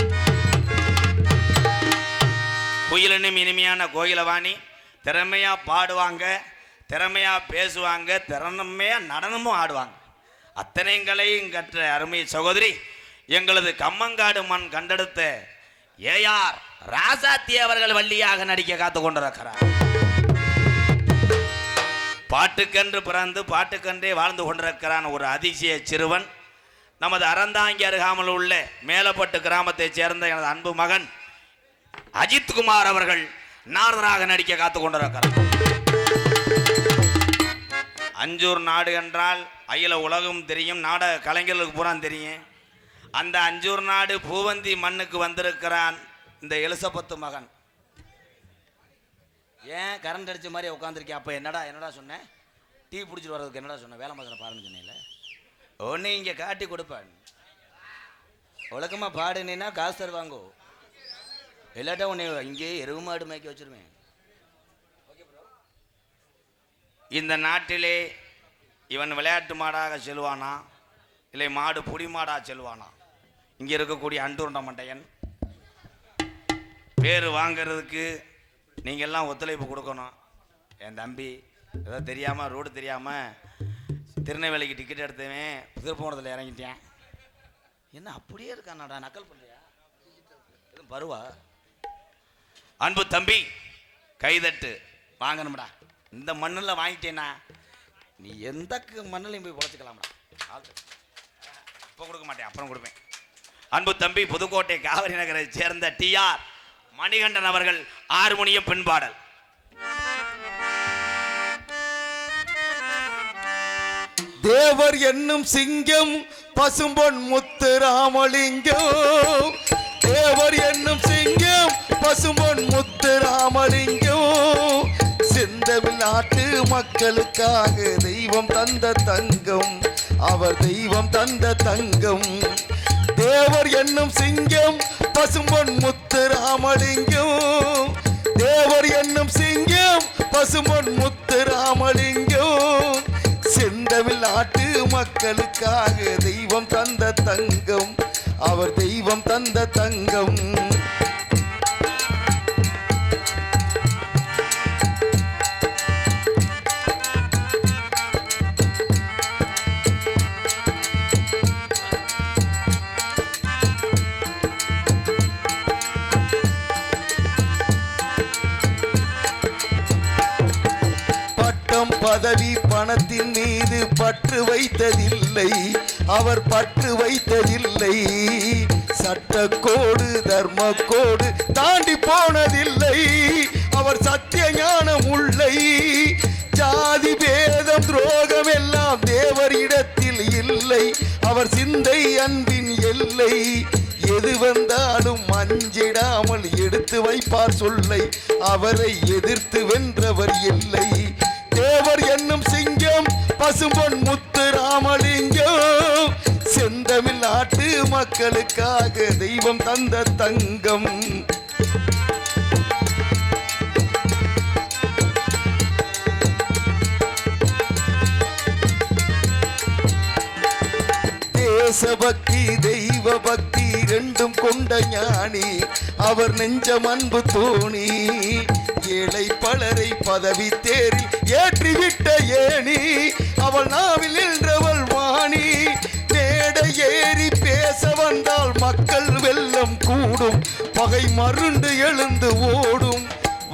குயிலனும் இனிமையான கோயிலவாணி திறமையா பாடுவாங்க, திறமையா பேசுவாங்க, திறமையா நடனமும் ஆடுவாங்க. அத்தனைங்களையும் கற்ற அருமை சகோதரி எங்களது கம்மங்காடு மண் கண்டெடுத்த AR ராசாத்தி அவர்கள் வள்ளியாக நடிக்க காத்து கொண்டிருக்கிறார். பாட்டுக்கென்று பிறந்து பாட்டுக்கென்றே வாழ்ந்து கொண்டிருக்கிறான் ஒரு அதிசய சிறுவன். நமது அறந்தாங்கி அருகாமல் உள்ள மேலப்பட்டு கிராமத்தைச் சேர்ந்த எனது அன்பு மகன் அஜித்குமார் அவர்கள் நாரதராக நடிக்க காத்து கொண்டிருக்கிறார். அஞ்சூர் நாடு என்றால் அகில உலகம் தெரியும், நாடக கலைஞர்களுக்கு பூரா தெரியும். அந்த அஞ்சூர் நாடு பூவந்தி மண்ணுக்கு வந்திருக்கிறான் இந்த எலிசபெத்து மகன். ஏன் கரண்ட் அடிச்ச மாதிரி உட்காந்துருக்கேன்? அப்போ என்னடா சொன்னேன்? டீ பிடிச்சிட்டு வர்றதுக்கு என்னடா சொன்னேன்? வேலை மசனை பாருன்னு சொன்னேன்ல. ஒன்று இங்கே காட்டி கொடுப்பேன், ஒழுக்கமாக பாடுனா காசு தருவாங்கோ, இல்லாட்டா உன்னை இங்கே எருவு மாடு மேய்க்க வச்சிருவேன். இந்த நாட்டிலே இவன் விளையாட்டு மாடாக செல்வானா இல்லை மாடு புடி மாடாக செல்வானா? இங்கே இருக்கக்கூடிய அண்டூர்ண்ட மண்டையன் பேர் வாங்கிறதுக்கு நீங்கள் எல்லாம் ஒத்துழைப்பு கொடுக்கணும். என் தம்பி ஏதோ தெரியாமல் ரோடு தெரியாமல் திருநெல்வேலிக்கு டிக்கெட் எடுத்தவன் திருப்பூரத்தில் இறங்கிட்டேன். என்ன அப்படியே இருக்கானாடா, நக்கல் பண்ணுறியா? எதுவும் பருவா? அன்பு தம்பி கைதட்டு வாங்கணும்டா. இந்த மண்ணில் வாங்கிட்டேன்னா நீ எந்த மண்ணிலையும் போய் பொழைச்சிக்கலாம்டா. இப்போ கொடுக்க மாட்டேன், அப்புறம் கொடுப்பேன். அன்பு தம்பி புதுக்கோட்டை காவிரி நகரை சேர்ந்த TR மணிகண்டன் அவர்கள் ஹார்மோனியம் பின்பாடல். தேவர் என்னும் சிங்கம் பசும்பொன் முத்து ராமலிங்கம், தேவர் என்னும் சிங்கம் பசும்பொன் முத்து ராமலிங்கம், செந்தமிழ் நாட்டு மக்களுக்காக தெய்வம் தந்த தங்கம், அவர் தெய்வம் தந்த தங்கம். தேவர் என்னும் சிங்கம் பசும்பொன் முத்து ராமலிங்கம், தேவர் என்னும் சிங்கம் பசும்பொன் முத்து ராமலிங்கம், செந்தமிழ் நாட்டு மக்களுக்காக தெய்வம் தந்த தங்கம், அவர் தெய்வம் தந்த தங்கம். பதவி பணத்தின் மீது பற்று வைத்ததில்லை, அவர் பற்று வைத்ததில்லை, சட்டக்கோடு தர்மக்கோடு தாண்டி போனதில்லை, அவர் சத்திய ஞானம் உள்ளை, ஜாதி பேதம் துரோகம் எல்லாம் தேவரிடத்தில் இல்லை, அவர் சிந்தை அன்பின் எல்லை, எது வந்தாலும் அஞ்சிடாமல் எடுத்து வைப்பார் சொல்லை, அவரை எதிர்த்து வென்றவர் இல்லை. தேவர் என்னும் சிங்கம் பசும்பொன் முத்து ராமலிங்கம், செந்தமிழ் நாட்டு மக்களுக்காக தெய்வம் தந்த தங்கம். தேசபக்தி தெய்வ பக்தி ரெண்டும் கொண்ட ஞானி, அவர் நெஞ்சம் அன்பு தோணி, ஏழை பலரை பதவி தேறி ஏற்றிவிட்ட ஏணி, அவள் நாவில் நின்றவள் வாணி, மேடை ஏறி பேச வந்தால் மக்கள் வெள்ளம் கூடும், பகை மருண்டு எழுந்து ஓடும்,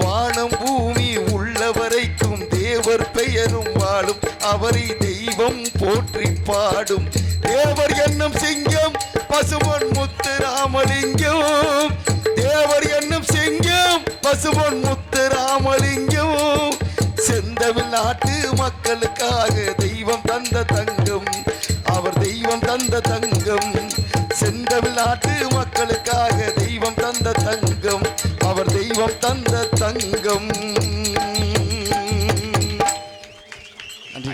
வானம் பூமி உள்ளவரைக்கும் தேவர் பெயரும் வாழும், அவரை தெய்வம் போற்றி பாடும். தேவர் என்னும் சிங்கம் பசும்பொன் முத்து ராமலிங்கம், தேவர் என்னும் சிங்கம் பசுபொன் முத்துராமலிங்கம் செந்தமிழ் நாட்டு மக்களுக்காக தெய்வம் தந்த தங்கம் அவர் தெய்வம் தந்த தங்கம் செந்தமிழ் நாட்டு மக்களுக்காக தெய்வம் தந்த தங்கம் அவர் தெய்வம் தந்த தங்கம்.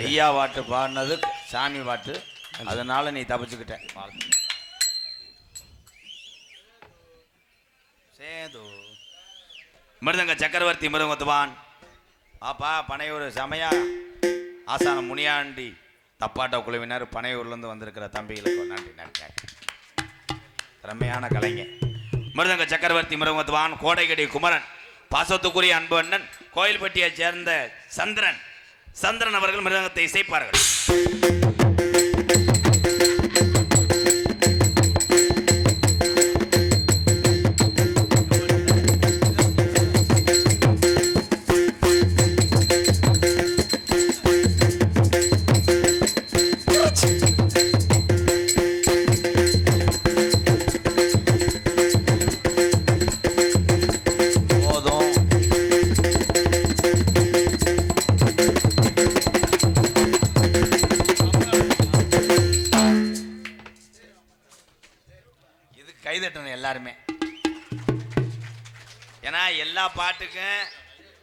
ஐயா பாட்டு பாடினது சாமி பாட்டு, அதனால நீ தப்பிச்சுக்கிட்ட. சேது மிருதங்க சக்கரவர்த்தி மிருதங்கத்துவான் ஆப்பா பனையூர் சமயா ஆசான முனியாண்டி தப்பாட்ட குழுவினர் பனையூர்லேருந்து வந்திருக்கிற தம்பிகளுக்கு நன்றி நன்றி. ரம்மையான கலைஞர் மிருதங்க சக்கரவர்த்தி மிருதங்கத்துவான் கோடைகடி குமரன் பாசத்துக்குரிய அன்பு அண்ணன் கோயில்பட்டியைச் சேர்ந்த சந்திரன் அவர்கள் மிருதங்கத்தை இசைப்பார்கள். கைதட்டணும் எல்லாருமே. ஏன்னா எல்லா பாட்டுக்கும்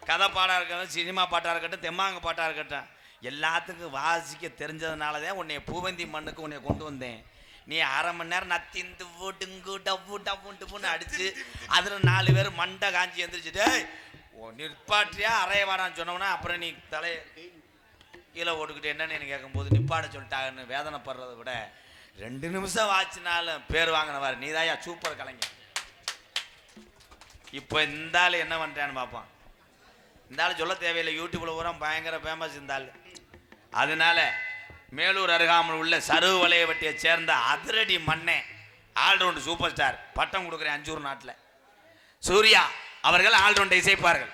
கதை பாடாக இருக்கட்டும், சினிமா பாட்டாக இருக்கட்டும், தெம்மாங்க பாட்டாக இருக்கட்டும், எல்லாத்துக்கும் வாசிக்க தெரிஞ்சதுனால தான் உன்னை பூவந்தி மண்ணுக்கு உன்னை கொண்டு வந்தேன். நீ அரை மணி நேரம் நத்திந்து டுங்கு டப்பு டப்புன்னு அடிச்சு அதில் 4 பேர் மண்டை காஞ்சி எழுந்திரிச்சிட்டு நிற்பாட்டியா அறைய வாடான்னு சொன்னோம்னா அப்புறம் நீ தலையை கீழே ஓட்டுக்கிட்டு என்னன்னு கேட்கும்போது நிப்பாட சொல்லிட்டாங்கன்னு வேதனைப்படுறதை விட 2 நிமிஷம் வாச்சினாலும் பேர் வாங்கினவார் நீதாயா சூப்பர் கலைஞர். இப்போ இந்த ஆள் என்ன பண்ணுறான்னு பார்ப்பான். இந்த ஆள் சொல்ல தேவையில்லை, யூடியூப்ல பூரா பயங்கர ஃபேமஸ் இந்த ஆள். அதனால மேலூர் அருகாமல் உள்ள சருவு வலையவட்டியை சேர்ந்த அதிரடி மண்ணே ஆல்ரவுண்ட் சூப்பர் ஸ்டார் பட்டம் கொடுக்குறேன் அஞ்சூர் நாட்டில் சூர்யா அவர்கள் ஆல்ரவுண்டை இசைப்பார்கள்.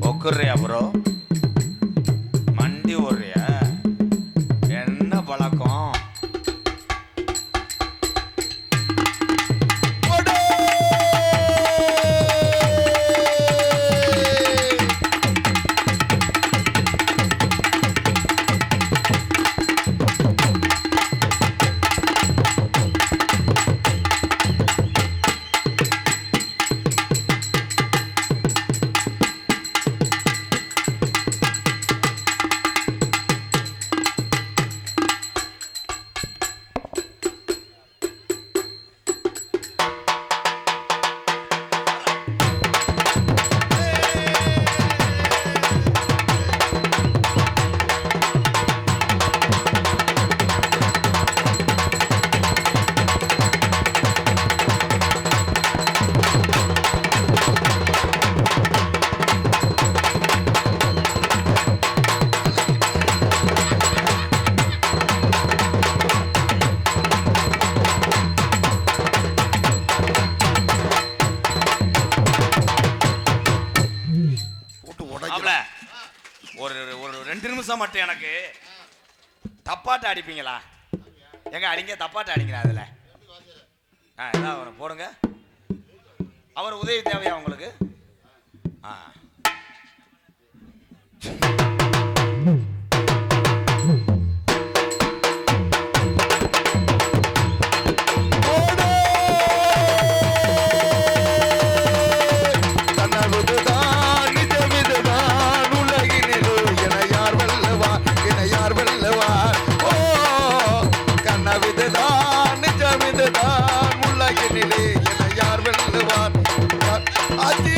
ஒக்குறியா ப்ரோ, மண்டி ஓடுறியா, என்ன பழக்கம்? ஒரு 2 நிமிஷம் மட்டும் எனக்கு தப்பாட்ட அடிப்பீங்களா? எங்க அடிங்க, தப்பாட்ட அடிங்களா? அதில் ஏதாவது போடுங்க. அவர் உதவி தேவையா உங்களுக்கு? இதுதான் நிஜம் இதுதான் உலகினிலே என யார் வெல்லுவார் அது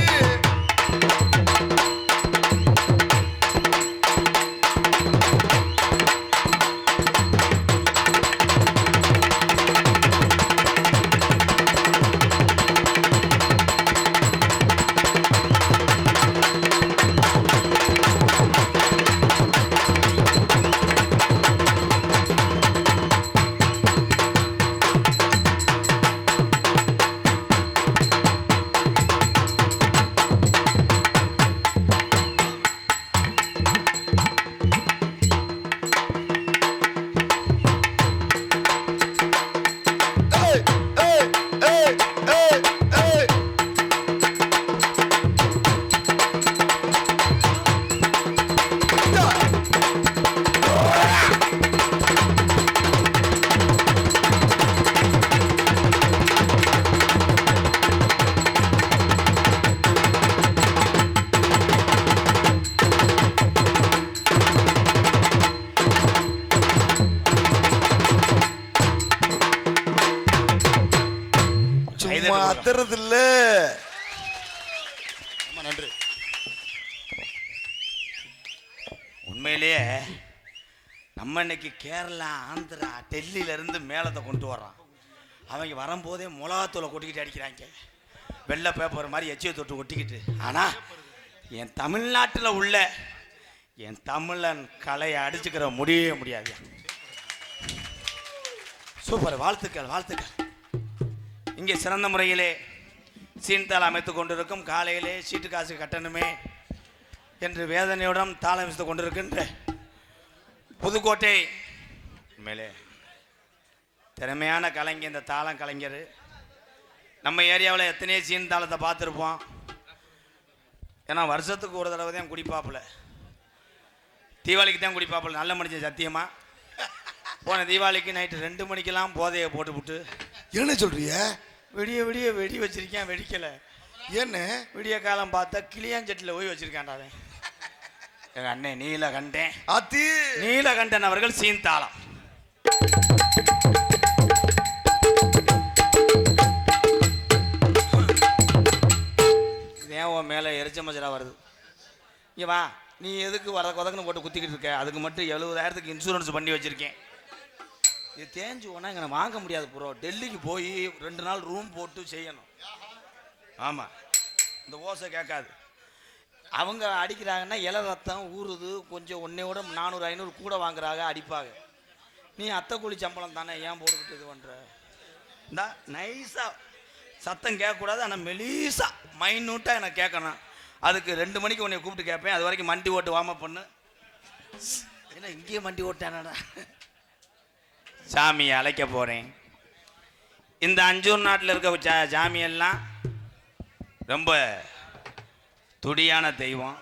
மாத்துறதில்ல. நன்றி. உண்மையிலேயே நம்ம இன்னைக்கு கேரளா, ஆந்திரா, டெல்லியில இருந்து மேலத்தை கொண்டு வர்றான். அவங்க வரும்போதே மிளகாத்தூளை கொட்டிக்கிட்டு அடிக்கிறாங்க, வெள்ளை பேப்பர் மாதிரி எச்சியை தொட்டு ஒட்டிக்கிட்டு. ஆனால் என் தமிழ்நாட்டில் உள்ள என் தமிழன் கலையை அடிச்சுக்கிற முடியவே முடியாது. சூப்பர், வாழ்த்துக்கள் வாழ்த்துக்கள். இங்கே சிறந்த முறையிலே சீன்தாள் அமைத்து கொண்டிருக்கும், காலையிலே சீட்டு காசு கட்டணுமே என்று வேதனையுடன் தாளம் அமைத்து கொண்டிருக்கின்ற புதுக்கோட்டை மேலே திறமையான கலைஞர், இந்த தாளம் கலைஞர். நம்ம ஏரியாவில் எத்தனையோ சீன் தாளத்தை பார்த்துருப்போம். ஏன்னா வருஷத்துக்கு ஒரு தடவை தான் குடிப்பாப்புல, தீபாவளிக்கு தான் குடிப்பாப்புல. நல்ல மனுஷன் சத்தியமா. போன தீபாவளிக்கு நைட்டு 2 மணிக்கெல்லாம் போதையை போட்டுவிட்டு. என்ன சொல்றிய? விடிய விடிய வெடி வச்சிருக்கேன், வெடிக்கலை. என்ன விடிய காலம் பார்த்தா கிளியாஞ்சட்டில் போய் வச்சிருக்கான்டா. எங்கள் அண்ணன் நீலகண்டன், நீலகண்டன் அவர்கள் சீன்தாளம். ஏன் உன் மேலே எரிச்ச மச்சரா வருது? இங்கே வா. நீ எதுக்கு கொதக்குன்னு போட்டு குத்திக்கிட்டு இருக்க? அதுக்கு மட்டும் 70,000 இன்சூரன்ஸ் பண்ணி வச்சுருக்கேன். இது தேஞ்சு போனால் இங்கே வாங்க முடியாது ப்ரோ. டெல்லிக்கு போய் 2 நாள் ரூம் போட்டு செய்யணும். ஆமாம், இந்த ஓசை கேட்காது. அவங்க அடிக்கிறாங்கன்னா இலை ரத்தம் ஊறுது, கொஞ்சம் ஒன்றையோட 400-500 கூட வாங்குறாங்க, அடிப்பாங்க. நீ அத்தை கூலி சம்பளம் தானே, ஏன் போட்டுக்கிட்டு இது பண்ணுற? இந்தா நைஸாக சத்தம் கேட்கக்கூடாது, ஆனால் மெலீஸாக மைன்யூட்டாக எனக்கு கேட்கணும். அதுக்கு 2 மணிக்கு உன்னை கூப்பிட்டு கேட்பேன். அது வரைக்கும் மண்டி ஓட்டு வார்ம் அப் பண்ணு. ஏன்னா இங்கேயே மண்டி ஓட்டானடா. சாமியை அழைக்க போகிறேன். இந்த அஞ்சூர் நாட்டில் இருக்க சாமியெல்லாம் ரொம்ப துடியான தெய்வம்.